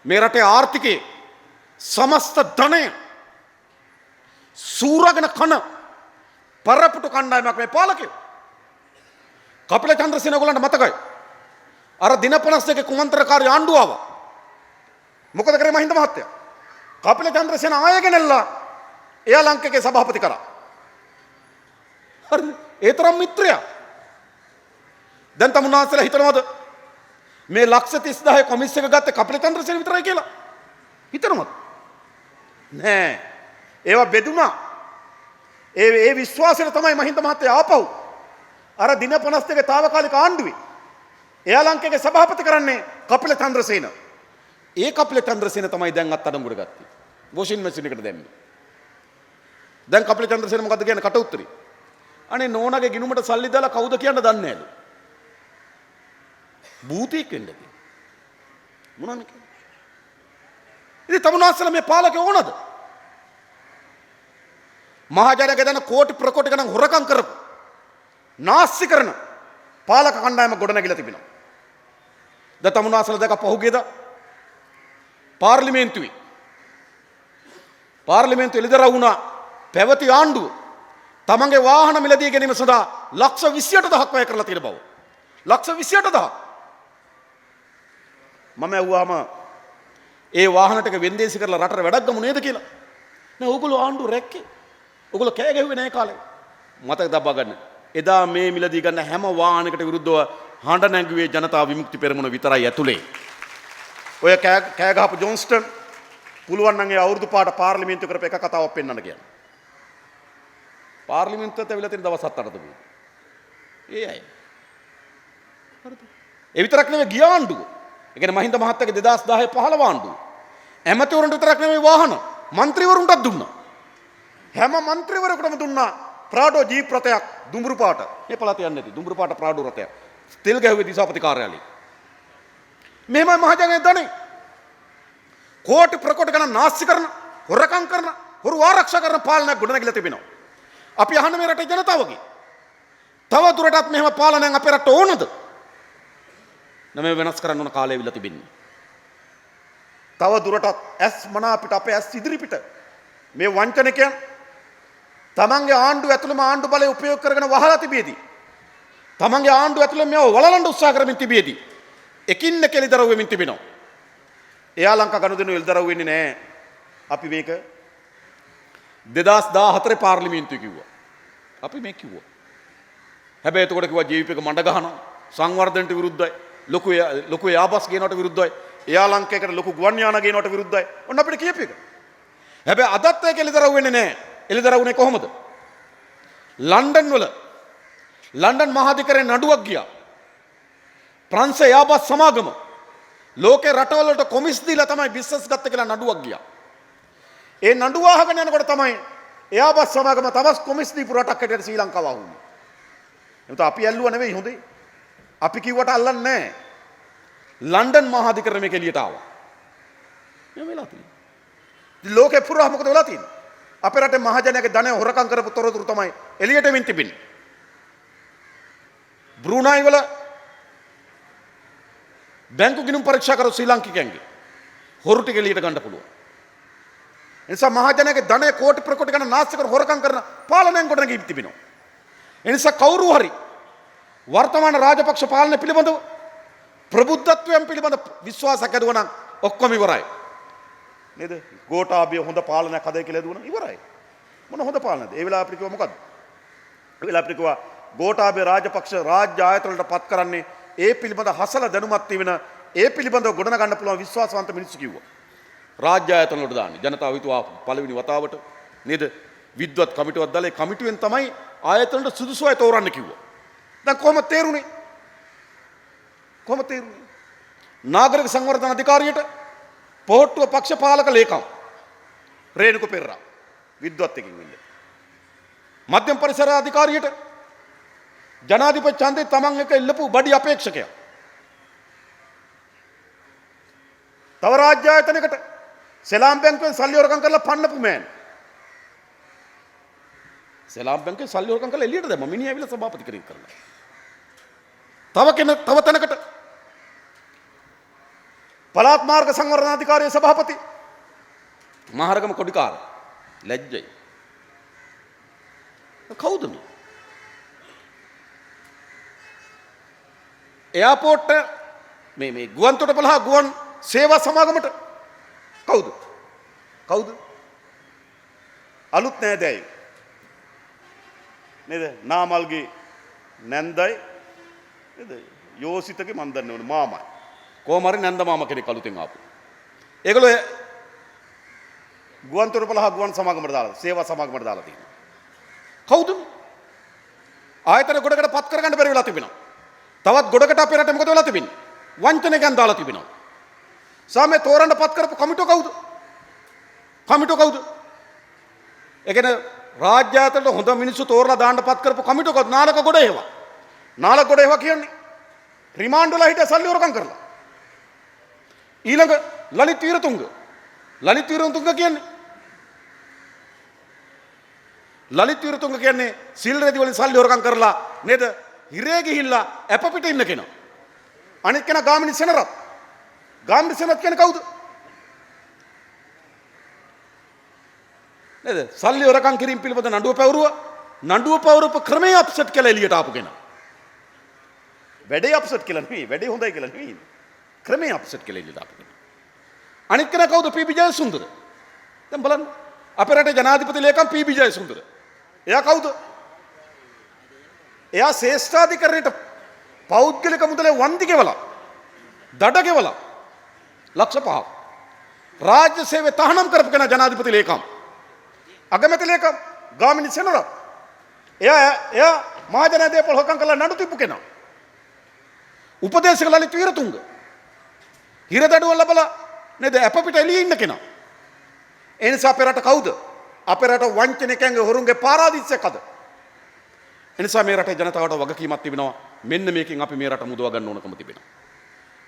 මේ රටේ ආර්ථිකයේ සමස්ත ධනය සූරගෙන කන පරපුටු කණ්ඩායමක් මේ පාලකයෝ. කපිල චන්ද්‍රසේන ඔයගොල්ලන්ට මතකයි. අර දින 52 කුමන්ත්‍රකාරී ආණ්ඩුව ආවා. මොකද කරේ මහින්ද මහත්තයා? කපිල චන්ද්‍රසේන ආයගෙනල්ලා එයා ලංකේගේ සභාපති කරා. හරිද? ඒ තරම් මිත්‍රයා. දැන් තමුන්නාන්සලා හිතනවද මේ ලක්ෂ 30000 කොමිස් එක ගත්තේ කපිල චන්ද්‍රසේන විතරයි කියලා? හිතනවද? නෑ. ඒවා බෙදුනා. ඒ විශ්වාසයට තමයි මහින්ද මහත්තයා ආපහු අර දින 52 තාවකාලික ආණ්ඩුවේ එයා ලංකේගේ සභාපති කරන්නේ කපිල චන්ද්‍රසේන. ඒ කපිල චන්ද්‍රසේන තමයි දැන් අත්අඩංගුවට ගත්තේ. වොෂින් මැෂින් එකට දැම්මේ. දැන් කපිල චන්ද්‍රසේන මොකද්ද කියන්නේ කට උත්තරේ? අනේ නෝනාගේ ගිණුමට සල්ලි දාලා කවුද කියන්න දන්නේ නැලු. භූතයෙක් වෙන්නද? මොනවද කියන්නේ? ඉතින් තමුන්නාන්සලා මේ පාලකයෝ ඕනද? මහජනක දන කෝටි ප්‍රකෝටි ගණන් හොරකම් කරපු නාස්ති කරන පාලක කණ්ඩායම ගොඩනැගිලා තිබෙනවා. දැන් තමුන්නාන්සලා දැක පහුගියද පාර්ලිමේන්තුවේ එළිදරව් වුණා පැවති ආණ්ඩුව තමන්ගේ වාහන මිලදී ගැනීම සඳහා ලක්ෂ 28000ක් වැය කරලා තියෙන බව. ලක්ෂ 28000ක්. මම ඇහුවාම ඒ වාහන ටික වෙන්දේසි කරලා රටට වැඩක් ගමු නේද කියලා. නෑ ඕගොල්ලෝ ආණ්ඩුව රැක්කේ. ඕගොල්ලෝ කෑ ගැහුවේ නැහැ කාලේ. මතක තබා ගන්න. එදා මේ මිලදී ගන්න හැම වාහනයකට විරුද්ධව හඬ නැංගුවේ ජනතා විමුක්ති පෙරමුණ විතරයි ඇතුලේ. ඔය කෑ ගහපු ජොන්ස්ටන් පුළුවන් නම් ඒ අවුරුදු පාට පාර්ලිමේන්තුව කරපු එක කතාවක් පෙන්වන්න කියලා. පාර්ලිමේන්තුවට ඇවිල්ලා තියෙන දවස් 7-8 තිබුණා. ඒ අය. හරිද? ඒ විතරක් නෙවෙයි ගිය ආණ්ඩුව. ඒ කියන්නේ මහින්ද මහත්තයාගේ 2010 15 ආණ්ඩුව. ඇමතිවරුන්ට විතරක් නෙවෙයි වාහන മന്ത്രിවරුන්ටත් දුන්නා. හැම മന്ത്രിවරයෙකුටම දුන්නා ප්‍රාඩෝ ජීප් රථයක් දුඹුරු පාට. මේ පළාත යන්නේ නැති දුඹුරු පාට ප්‍රාඩෝ රථයක්. තෙල් ගැහුවේ දිසාපති කාර්යාලයේ. මෙහෙමයි මහජනයා දනේ. කෝටි ප්‍රකෝටි ගණන් නාස්ති කරන, හොරකම් කරන, හොරු ආරක්ෂා කරන පාලනයක් ගොඩනැගිලා තිබෙනවා. අපි අහන්නේ මේ රටේ ජනතාවගේ. තව දුරටත් මෙහෙම පාලනයක් අපේ රටට ඕනද? නම වෙනස් කරන්න ඕන කාලය විලා තිබෙන්නේ. තව දුරටත් ඇස් මනා පිට අපේ ඇස් ඉදිරි පිට මේ වංචනිකයන් තමන්ගේ ආණ්ඩුව ඇතුළේම ආණ්ඩු බලය උපයෝග කරගෙන වහලා තිබියදී තමන්ගේ ආණ්ඩුව ඇතුළේ මේව වලලන්න උත්සාහ කරමින් තිබියදී එකින් එක එළිදරව් වෙමින් තිබෙනවා. එයා ලංකා ගනුදෙනු එළිදරව් වෙන්නේ නැහැ. අපි මේක 2014 පාර්ලිමේන්තුවේ කිව්වා. අපි මේ කිව්වා. හැබැයි එතකොට කිව්වා ජීවිපේක මඩ ගහනවා සංවර්ධනට විරුද්ධයි. ලොකු යාබස් ගේනවට විරුද්ධයි. එයා ලංකේකට ලොකු ගුවන් යාන ගේනවට විරුද්ධයි. ඔන්න අපිට කියපු එක. හැබැයි අදත් ඒක එළිදරව් වෙන්නේ නැහැ. එළිදරව් වුණේ කොහොමද? ලන්ඩන් මහාධිකරණයේ නඩුවක් ගියා. ප්‍රංශ යාබස් සමාගම ලෝකේ රටවල් වලට කොමිස් දීලා තමයි බිස්නස් ගත්ත කියලා නඩුවක් ගියා. ඒ නඩුව අහගෙන යනකොට තමයි යාබස් සමාගම තවස් කොමිස් දීපු රටක් හැටියට ශ්‍රී ලංකාව වුණේ. එතකොට අපි ඇල්ලුවා නෙවෙයි හොඳේ. අපි කිව්වට අල්ලන්නේ නැහැ. ලන්ඩන් මහාධිකරණය මේක එළියට ආවා. මේ වෙලා තියෙන්නේ. ලෝකේ පුරා මොකද වෙලා තියෙන්නේ? අපේ රටේ මහජනයාගේ ධනය හොරකම් කරපු තොරතුරු තමයි එළියට එමින් තිබෙන්නේ. බ්‍රූනයි වල බැංකු ගිණුම් පරීක්ෂා කරු ශ්‍රී ලාංකිකයන්ගේ හොරු ටික එළියට ගන්න පුළුවන්. ඒ නිසා මහජනයාගේ ධනය කෝටි ප්‍රකෝටි ගණන් නාස්ති කර හොරකම් කරන පාලනයෙන් කොට නැගී තිබෙනවා. ඒ නිසා කවුරු හරි වර්තමාන රාජපක්ෂ පාලනය පිළිබඳව ප්‍රබුද්ධත්වයන් පිළිබඳ විශ්වාසයක් ඇදුවා නම් ඔක්කොම ඉවරයි. නේද? ගෝඨාභය හොඳ පාලනයක් හදයි කියලා දුවන ඉවරයි. මොන හොඳ පාලනද? ඒ වෙලාව අපිට කිව්වා මොකද්ද? ඒ වෙලාව අපිට කිව්වා ගෝඨාභය රාජපක්ෂ රාජ්‍ය ආයතන වලට පත් කරන්නේ ඒ පිළිබඳ හසල දැනුමක් තිබෙන ඒ පිළිබඳව ගොඩන ගන්න පුළුවන් විශ්වාසවන්ත මිනිස්සු කිව්වා. රාජ්‍ය ආයතන වලට දාන්නේ. ජනතාව හිතුවා පළවෙනි වතාවට නේද? විද්වත් කමිටුවක් දාලා ඒ කමිටුවෙන් තමයි ආයතන වලට සුදුසු අය තෝරන්න කිව්වා. දැන් කොහොමද තේරුනේ? නාගරික සංවර්ධන අධිකාරියට පොහොට්ටුව පක්ෂ පාලක ලේකම් රේණුක පෙරරා විද්වත් එකකින් වෙන්නේ. මධ්‍යම පරිසර අධිකාරියට ජනාධිපති ඡන්දේ තමන් එක ඉල්ලපු බඩි අපේක්ෂකයා. තව රාජ්‍ය ආයතනයකට සෙලාම් බැංකුවෙන් සල්ලි හොරකම් කරලා පන්නපු මෑන්. සෙලාම් බැංකුවෙන් සල්ලි හොරකම් කරලා එළියට දැම්මා. මිනිහා ඇවිල්ලා සභාපති කෙනෙක් කරලා. තව තැනකට පළාත් මාර්ග සංවර්ධන අධිකාරියේ සභාපති මහරගම කොඩිකාර ලැජ්ජයි. කවුද මේ? එයාපෝට් මේ ගුවන්තොටුපළ හා ගුවන් සේවා සමාගමට කවුද? කවුද? අලුත් නෑදෑයෝ නේද? නාමල්ගේ නැන්දයි නේද? යෝසිතගේ මන් දන්නේ ඕනේ මාමයි. කොහොම හරි නැන්ද මාමා කෙනෙක් අලුතෙන් ආපු. ඒගොල්ලෝ ගුවන්තොටුපළ හා ගුවන් සමාගමට දාලා සේවා සමාගමට දාලා තියෙනවා. කවුද? ආයතන ගොඩකට පත් කරගන්න බැරි වෙලා තිබෙනවා. තවත් ගොඩකට අපේ රටේ මොකද වෙලා තිබෙන්නේ? වංචනයකින් දාලා තිබෙනවා. සාමේ තෝරන්න පත් කරපු කමිටුව කවුද? කමිටුව කවුද? ඒ කියන්නේ රාජ්‍ය ආයතනවල හොඳ මිනිස්සු තෝරලා දාන්න පත් කරපු කමිටුව කවුද? නාලක ගොඩ ඒවා. නාලක ගොඩ ඒවා කියන්නේ රිමාන්ඩ් වල හිටිය සල්ලි හොරකම් කරලා. ඊළඟ ලලිත් වීරතුංග. ලලිත් වීරතුංග කියන්නේ සිල් රෙදි වලින් සල්ලි හොරකම් කරලා නේද? හිරේ ගිහිල්ලා අප පිට ඉන්න කෙනා. අනිත් කෙනා ගාමිණී සෙනරත්. ගාමිණී සෙනරත් කියන්නේ කවුද? නේද? සල්ලි හොරකම් කිරීම පිළිබඳ නඩුව පවරුව ක්‍රමයේ අප්සෙට් කියලා එළියට ආපු කෙනා. වැඩේ අප්සෙට් කියලා නෙවෙයි, වැඩේ හොඳයි කියලා නෙවෙයි. ක්‍රමයේ අප්සෙට් කියලා එළියට ආපු කෙනා. අනිත් කෙනා කවුද? පී.බී. ජයසුන්දර. දැන් බලන්න. අපේ රටේ ජනාධිපති ලේකම් පී.බී. ජයසුන්දර. එයා කවුද? එයා ශ්‍රේෂ්ඨාධිකරණයට පෞද්ගලික මුදලේ වන්දි ගෙවලා දඩ ගෙවලා ලක්ෂ 5ක් රාජ්‍ය සේවය තහනම් කරපු කෙනා ජනාධිපති ලේකම්. අගමැති ලේකම් ගාමිණී සෙනරත්. එයා මහජන දේපොළ හොරකම් කරලා නඩු තිබ්බු කෙනා. උපදේශක ලලිත් වීරතුංග. හිරදඩුව ලබලා නේද අප පිට එළියේ ඉන්න කෙනා. ඒ නිසා අපේ රට කවුද? අපේ රට වංචනිකයන්ගේ හොරුන්ගේ පාරාදීසයක් අද. එනිසා මේ රටේ ජනතාවට වගකීමක් තිබෙනවා. මෙන්න මේකෙන් අපි මේ රට මුදවා ගන්න ඕනකම තිබෙනවා.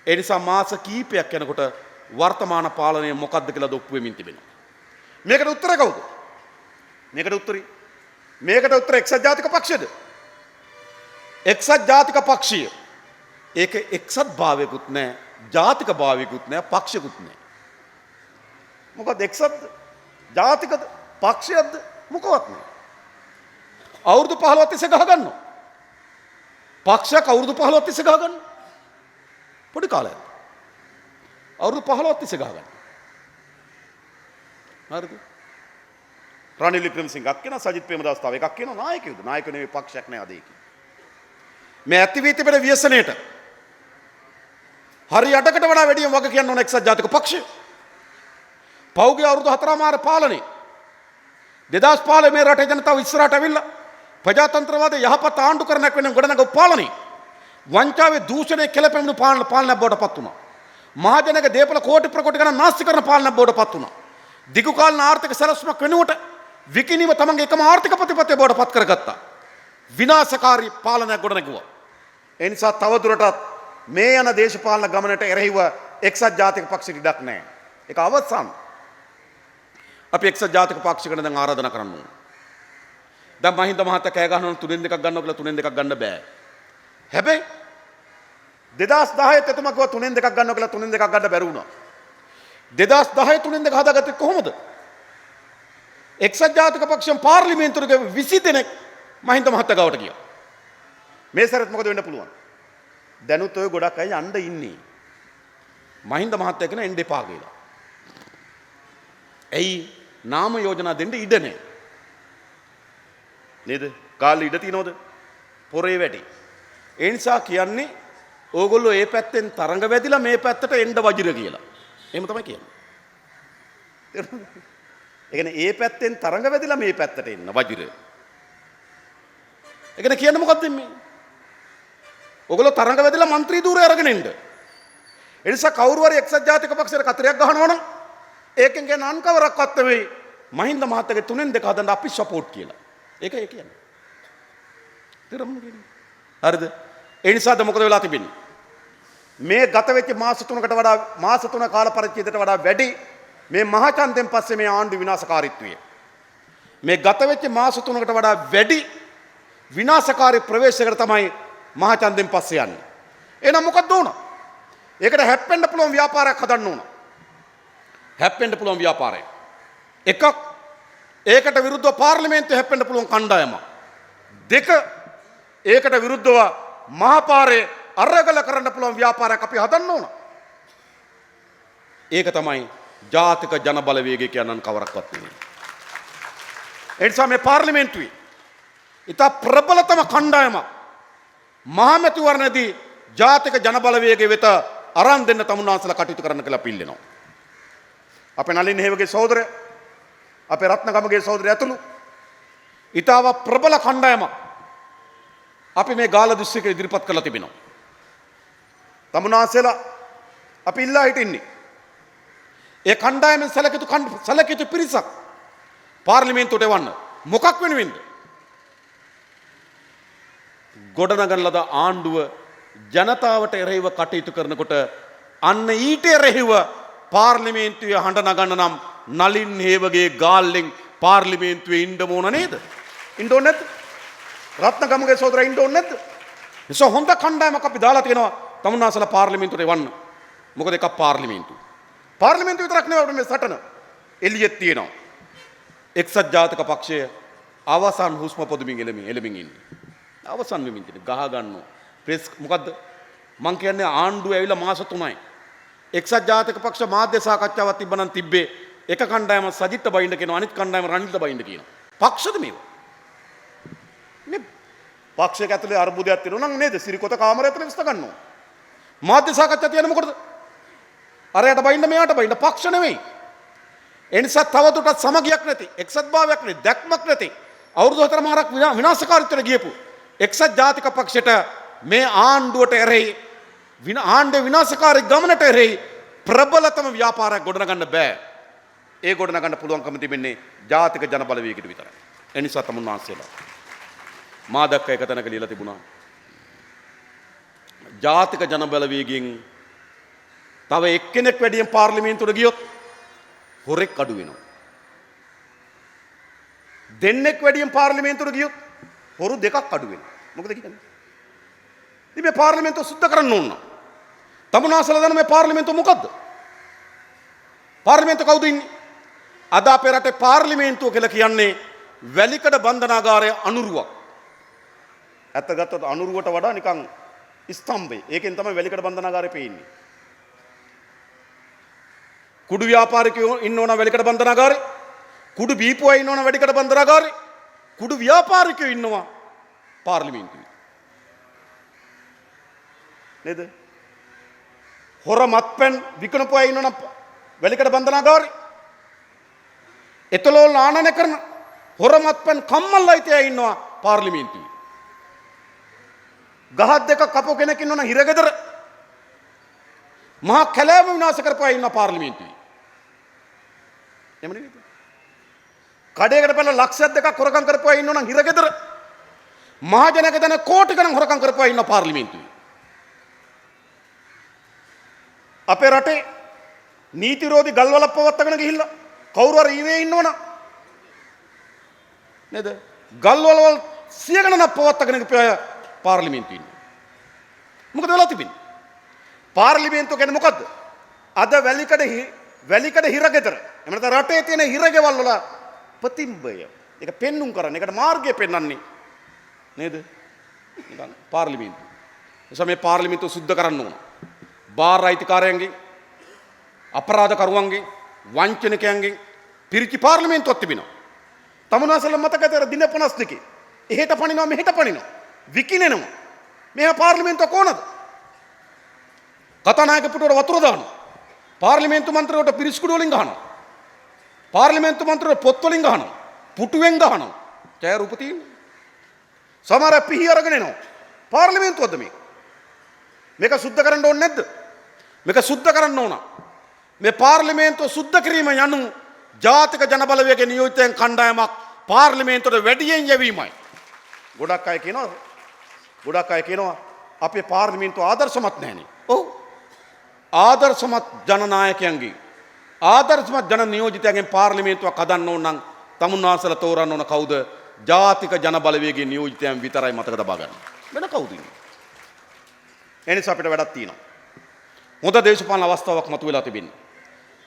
ඒ නිසා මාස කීපයක් යනකොට වර්තමාන පාලනය මොකක්ද කියලා ඔප්පු වෙමින් තිබෙනවා. මේකට උත්තරය කවුද? මේකට උත්තරය එක්සත් ජාතික පක්ෂයද? එක්සත් ජාතික පක්ෂය. ඒක එක්සත් භාවයකුත් නැහැ, ජාතික භාවයකුත් නැහැ, පක්ෂයකුත් නැහැ. මොකද එක්සත් ජාතිකද පක්ෂයක්ද මොකවත් නැහැ. අවුරුදු 15ක් තිස්සේ ගහ ගන්නවා. පක්ෂයක් අවුරුදු 15ක් තිස්සේ ගහ ගන්නවා. පොඩි කාලයක්. අවුරුදු 15ක් තිස්සේ ගහ ගන්නවා. හරිද? රනිල් වික්‍රමසිංහක් කියන සජිත් ප්‍රේමදාස තව එකක් කියන නායකයෝද? නායකයෝ නෙවෙයි, පක්ෂයක් නෑ අද ඒකේ. මේ ඇති වී තිබෙන ව්‍යසනයට හරි අඩකට වඩා වැඩියෙන් වග කියන්න ඕන එක්සත් ජාතික පක්ෂය. පෞගේ අවුරුදු 4මාර පාලනේ 2005 මේ රටේ ජනතාව ඉස්සරහට ඇවිල්ලා ප්‍රජාතන්ත්‍රවාදයේ යහපත් ආණ්ඩු කරනක් වෙන ගොඩනගපු පාලනේ වංචාවේ දූෂණය කෙලපෙමිණු පාලනයක් බවට පත් වුණා. මහජනක දේපල කෝටි ප්‍රකෝටි ගණන් නාස්ති කරන පාලනයක් බවට පත් වුණා. දිගු කාලීන ආර්ථික සැලැස්මක් වෙනුවට විකිණීම තමන්ගේ එකම ආර්ථික ප්‍රතිපත්තිය බවට පත් කරගත්තා. විනාශකාරී පාලනයක් ගොඩනැගුවා. ඒ නිසා තවදුරටත් මේ යන දේශපාලන ගමනට එරෙහිව එක්සත් ජාතික පක්ෂෙට ඉඩක් නැහැ. ඒක අවසන්. අපි එක්සත් ජාතික පක්ෂයකට දැන් ආරාධනා කරන්න ඕනේ. දැන් මහින්ද මහත්තයා කෑ ගහනවා 3න් 2ක් ගන්නවා කියලා 3න් 2ක් ගන්න බෑ. හැබැයි 2010 එතුමා කිව්වා 3න් 2ක් ගන්නවා කියලා 3න් 2ක් ගන්න බැරි වුණා. 2010 3න් 2 හදාගත්තේ කොහොමද? එක්සත් ජාතික පක්ෂයෙන් පාර්ලිමේන්තුවට 20 දෙනෙක් මහින්ද මහත්තයා ගාවට ගියා. මේ සැරේත් මොකද වෙන්න පුළුවන්? දැනුත් ඔය ගොඩක් අය යන්න ඉන්නේ. මහින්ද මහත්තයා කියන එන්න එපා කියලා. ඇයි? නාම යෝජනා දෙන්න ඉඩ නැහැ. නේද? කාලේ ඉඩ තියනවද? පොරේ වැඩි. ඒ නිසා කියන්නේ ඕගොල්ලෝ ඒ පැත්තෙන් තරඟ වැදිලා මේ පැත්තට එන්න වජිර කියලා. එහෙම තමයි කියන්නේ. ඒ කියන්නේ ඒ පැත්තෙන් තරඟ වැදිලා මේ පැත්තට එන්න වජිර. ඒ කියන්නේ මොකක්ද මේ? ඕගොල්ලෝ තරඟ වැදිලා മന്ത്രി ධූරය අරගෙන එන්න. ඒ නිසා කවුරු හරි එක්සත් ජාතික පක්ෂයට කතරයක් ගහනවා නම් ඒකෙන් කියන අන්කවරක්වත් නෙවෙයි මහින්ද මහත්තයාගේ 3න් 2 හදන්න අපි සපෝට් කියලා. ඒකයි කියන්නේ. හරිද? ඒ නිසාද මොකද වෙලා තිබෙන්නේ? මේ ගත වෙච්ච මාස 3කට වඩා මාස 3 කාල පරිච්ඡේදයට වඩා වැඩි මේ මහාචන්දෙන් පස්සේ මේ ආණ්ඩු විනාශකාරීත්වය. මේ ගත වෙච්ච මාස 3කට වඩා වැඩි විනාශකාරී ප්‍රවේශයකට තමයි මහාචන්දෙන් පස්සේ යන්නේ. එහෙනම් මොකක්ද ඕන? ඒකට හැප්පෙන්න පුළුවන් ව්‍යාපාරයක් හදන්න ඕන. හැප්පෙන්න පුළුවන් ව්‍යාපාරයක්. එකක් ඒකට විරුද්ධව පාර්ලිමේන්තුවේ හැප්පෙන්න පුළුවන් කණ්ඩායමක්. දෙක ඒකට විරුද්ධව මහපාරේ අරගල කරන්න පුළුවන් ව්‍යාපාරයක් අපි හදන්න ඕන. ඒක තමයි ජාතික ජන බලවේගය කියනන් කවරක්වත් නෙවෙයි. ඒ නිසා මේ පාර්ලිමේන්තුවේ ඉතා ප්‍රබලතම කණ්ඩායමක් මහමැතිවරණයේදී ජාතික ජන බලවේගය වෙත අරන් දෙන්න තමුන්නාන්සලා කටයුතු කරන්න කියලා පිළිනවා. අපේ නලින් හේවගේ සහෝදරය, අපේ රත්නගමගේ සහෝදරය ඇතුළු ඉතාව ප්‍රබල කණ්ඩායමක් අපි මේ ගාල දිස්ත්‍රික්කෙ ඉදිරිපත් කරලා තිබෙනවා. තමුන්නාන්සලා අපි ඉල්ලා හිටින්නේ ඒ කණ්ඩායමෙන් සැලකිතු පිරිසක් පාර්ලිමේන්තුවට එවන්න. මොකක් වෙනුවෙන්ද? ගොඩනගන ලද ආණ්ඩුව ජනතාවට එරෙහිව කටයුතු කරනකොට අන්න ඊට එරෙහිව පාර්ලිමේන්තුවේ හඬ නගන්න නම් නලින් හේවගේ ගාල්ලෙන් පාර්ලිමේන්තුවේ ඉන්න ඕන නේද? ඉන්න ඕනේ නැද්ද? රත්නගමගේ සහෝදරයා ඉන්න ඕනේ නැද්ද? ඒසො හොඳ කණ්ඩායමක් අපි දාලා තියෙනවා තමුන්නාසලා පාර්ලිමේන්තුවට එවන්න. මොකද එකක් පාර්ලිමේන්තුව. පාර්ලිමේන්තුව විතරක් නෙවෙයි මේ සටන එළියෙත් තියෙනවා. එක්සත් ජාතික පක්ෂය අවසන් හුස්ම පොදමින් එළමින් ඉන්නේ. අවසන් වෙමින් ඉන්නේ. ගහ ගන්නවා. ප්‍රෙස් මොකද්ද? මං කියන්නේ ආණ්ඩුව ඇවිල්ලා මාස 3යි. එක්සත් ජාතික පක්ෂ මාධ්‍ය සාකච්ඡාවක් තිබ්බනම් තිබ්බේ එක කණ්ඩායම සජිත්ට බයින්ද කියනවා, අනිත් කණ්ඩායම රනිල්ට බයින්ද කියනවා. පක්ෂද මේවා? මේ පක්ෂයක ඇතුලේ අර්බුදයක් තියෙනවා නම් නේද? සිරිකොත කාමරය ඇතුලේ විශ්ත ගන්නවා. මාධ්‍ය සාකච්ඡා තියන්නේ මොකටද? අරයට බයින්ද මෙයාට බයින්ද? පක්ෂ නෙවෙයි. ඒ නිසා තවදුරටත් සමගියක් නැති, එක්සත් භාවයක් නැති, දැක්මක් නැති, අවුරුදු 4මාරක් විනාශකාරීත්වයට ගියපු එක්සත් ජාතික පක්ෂයට මේ ආණ්ඩුවට එරෙහි ආණ්ඩුවේ විනාශකාරී ගමනට එරෙහි ප්‍රබලතම ව්‍යාපාරයක් ගොඩනගන්න බෑ. ඒ ගොඩනගන්න පුළුවන්කම තිබෙන්නේ ජාතික ජන බලවේගයට විතරයි. ඒ නිසා තමුන් වහන්සේලා මා දක්ක එක තැනක ලියලා තිබුණා. ජාතික ජන බලවේගයෙන් තව එක්කෙනෙක් වැඩියෙන් පාර්ලිමේන්තුවට ගියොත් හොරෙක් අඩු වෙනවා. දෙන්නෙක් වැඩියෙන් පාර්ලිමේන්තුවට ගියොත් හොරු දෙකක් අඩු වෙනවා. මොකද කියන්නේ? ඉතින් මේ පාර්ලිමේන්තුව සුද්ධ කරන්න ඕන. තමුන්නාසලා දන්න මේ පාර්ලිමේන්තුව මොකද්ද? පාර්ලිමේන්තුව කවුද ඉන්නේ? අද අපේ රටේ පාර්ලිමේන්තුව කියලා කියන්නේ වැලිකඩ බන්ධනාගාරයේ අනුරුවක්. ඇත්ත ගත්තොත් අනුරුවට වඩා නිකන් ස්තම්භය. ඒකෙන් තමයි වැලිකඩ බන්ධනාගාරේ පේන්නේ. කුඩු ව්‍යාපාරිකයෝ ඉන්න ඕන වැලිකඩ බන්ධනාගාරේ. කුඩු බීපු අය ඉන්න ඕන වැලිකඩ බන්ධනාගාරේ. කුඩු ව්‍යාපාරිකයෝ ඉන්නවා පාර්ලිමේන්තුවේ. නේද? හොර මත්පැන් විකුණපු අය ඉන්නවනම් වැලිකඩ බන්ධනාගාරේ. එතලෝල් ආනන කරන හොර මත්පැන් කම්මල්ලා ඉතියා ඉන්නවා පාර්ලිමේන්තුවේ. ගහක් දෙක කපු කෙනෙක් ඉන්නවනම් හිරගෙදර. මහා කැලෑව විනාශ කරපු අය ඉන්නවා පාර්ලිමේන්තුවේ. එහෙම නෙවෙයිද? කඩේකට පැනලා ලක්ෂයක් දෙකක් හොරකම් කරපු අය ඉන්නවනම් හිරගෙදර. මහජනක දන කෝටි ගණන් හොරකම් කරපු අය ඉන්නවා පාර්ලිමේන්තුවේ. අපේ රටේ නීති විරෝධී ගල්වල පවත්වාගෙන ගිහිල්ලා කවුරු හරි ඊවේ ඉන්නවනම් නේද? ගල්වල වල සිය ගණනක් පවත්වාගෙන ගිය අය පාර්ලිමේන්තුවේ ඉන්නවා. මොකද වෙලා තිබෙන්නේ? පාර්ලිමේන්තුව කියන්නේ මොකද්ද? අද වැලිකඩ හිරගෙදර. එහෙම නැත්නම් රටේ තියෙන හිරගෙවල් වල ප්‍රතිබිම්බය. ඒක පෙන්눔 කරන්නේ. ඒකට මාර්ගය පෙන්වන්නේ නේද? නිකන් පාර්ලිමේන්තුව. එනිසා මේ පාර්ලිමේන්තුව සුද්ධ කරන්න ඕන. බාර් අයිතිකාරයන්ගෙන්, අපරාධකරුවන්ගෙන්, වංචනිකයන්ගෙන් පිරිචි පාර්ලිමේන්තුවක් තිබෙනවා. තමුන්නාසලා මතක ඇතර දින 52. එහෙට පනිනවා මෙහෙට පනිනවා. විකිනෙනවා. මෙහා පාර්ලිමේන්තුව කොහොනද? කතානායක පුටුවට වතුර දානවා. පාර්ලිමේන්තු මන්ත්‍රීවරුන්ට පිරිස්කුඩු වලින් ගහනවා. පාර්ලිමේන්තු මන්ත්‍රීවරු පොත් වලින් ගහනවා. පුටුවෙන් ගහනවා. ඡාය රූප තියෙනවා. සමහර පිහි අරගෙන එනවා. පාර්ලිමේන්තුවද මේ? මේක සුද්ධ කරන්න ඕනේ නැද්ද? මේක සුද්ධ කරන්න ඕන. මේ පාර්ලිමේන්තුව සුද්ධ කිරීම යනු ජාතික ජන බලවේගයේ නියෝජිතයන් කණ්ඩායමක් පාර්ලිමේන්තුවට වැඩියෙන් යැවීමයි. ගොඩක් අය කියනවා අපේ පාර්ලිමේන්තුව ආදර්ශමත් නැහැනේ. ඔව්. ආදර්ශමත් ජනනායකයන්ගේ ආදර්ශමත් ජන නියෝජිතයන්ගෙන් පාර්ලිමේන්තුවක් හදන්න ඕන නම් තමුන්නාසලා තෝරන්න ඕන කවුද? ජාතික ජන බලවේගයේ නියෝජිතයන් විතරයි මතක තබා ගන්න. වෙන කවුද ඉන්නේ? එනිසා අපිට වැඩක් තියෙනවා. හොඳ දේශපාලන අවස්ථාවක් මතුවලා තිබෙනවා.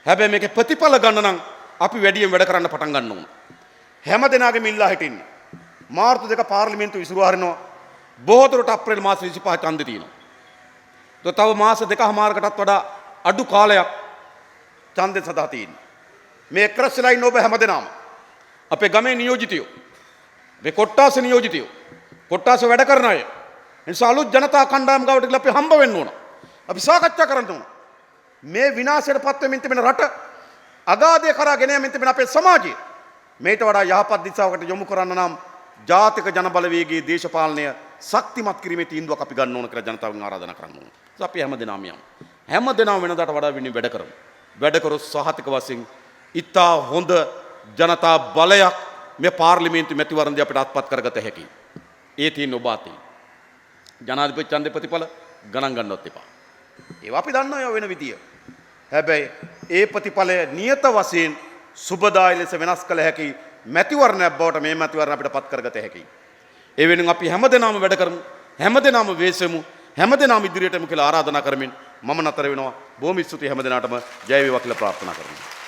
හැබැයි මේකේ ප්‍රතිඵල ගන්න නම් අපි වැඩියෙන් වැඩ කරන්න පටන් ගන්න ඕන. හැම දෙනාගේම ඉල්ලා හිටින්න. මාර්තු 2 පාර්ලිමේන්තුව විසිරු හරිනවා. බොහෝ දුරට අප්‍රේල් මාස 25 ඡන්දෙ තියෙනවා. තව මාස 2කමාරකටත් වඩා අඩු කාලයක් ඡන්දෙ සදා තියෙනවා. මේ එක්රැස්ලා ඉන්න ඔබ හැමදෙනාම අපේ ගමේ නියෝජිතයෝ, මේ කොට්ටාස නියෝජිතයෝ, කොට්ටාස වැඩ කරන අය, නිසා අලුත් ජනතා කණ්ඩායම් ගාවට ගිහලා අපි හම්බ වෙන්න ඕන. අපි සාකච්ඡා කරන්න ඕන. මේ විනාශයට පත් වෙමින් තිබෙන රට අගාධය කරා ගෙන යමින් තිබෙන අපේ සමාජය මේට වඩා යහපත් දිශාවකට යොමු කරන්න නම් ජාතික ජනබලවේගයේ දේශපාලනය ශක්තිමත් කිරීමේ තීන්දුවක් අපි ගන්න ඕන කියලා ජනතාවගෙන් ආරාධනා කරන්න ඕන. අපි හැමදෙනාම යමු. හැමදෙනාම වෙනදාට වඩා වැඩ කරමු. වැඩ කරොත් සහතික වශයෙන් ඉතා හොඳ ජනතා බලයක් මේ පාර්ලිමේන්තු මැතිවරණදී අපිට අත්පත් කරගත හැකියි. ඒ තියෙන ඔබ අතේ. ජනාධිපති ඡන්දේ ප්‍රතිඵල ගණන් ගන්නවත් එපා. ඒවා අපි දන්නවා වෙන විදිය. හැබැයි ඒ ප්‍රතිඵලය නියත වශයෙන් සුබදායි ලෙස වෙනස් කළ හැකි මැතිවරණයක් බවට මේ මැතිවරණ අපිට පත් කරගත හැකියි. ඒ වෙනුවෙන් අපි හැමදෙනාම වැඩ කරමු. හැමදෙනාම වෙහෙසෙමු. හැමදෙනාම ඉදිරියටම කියලා ආරාධනා කරමින් මම නතර වෙනවා. බොහොම ස්තුතියි හැමදෙනාටම ජය වේවා කියලා ප්‍රාර්ථනා කරනවා.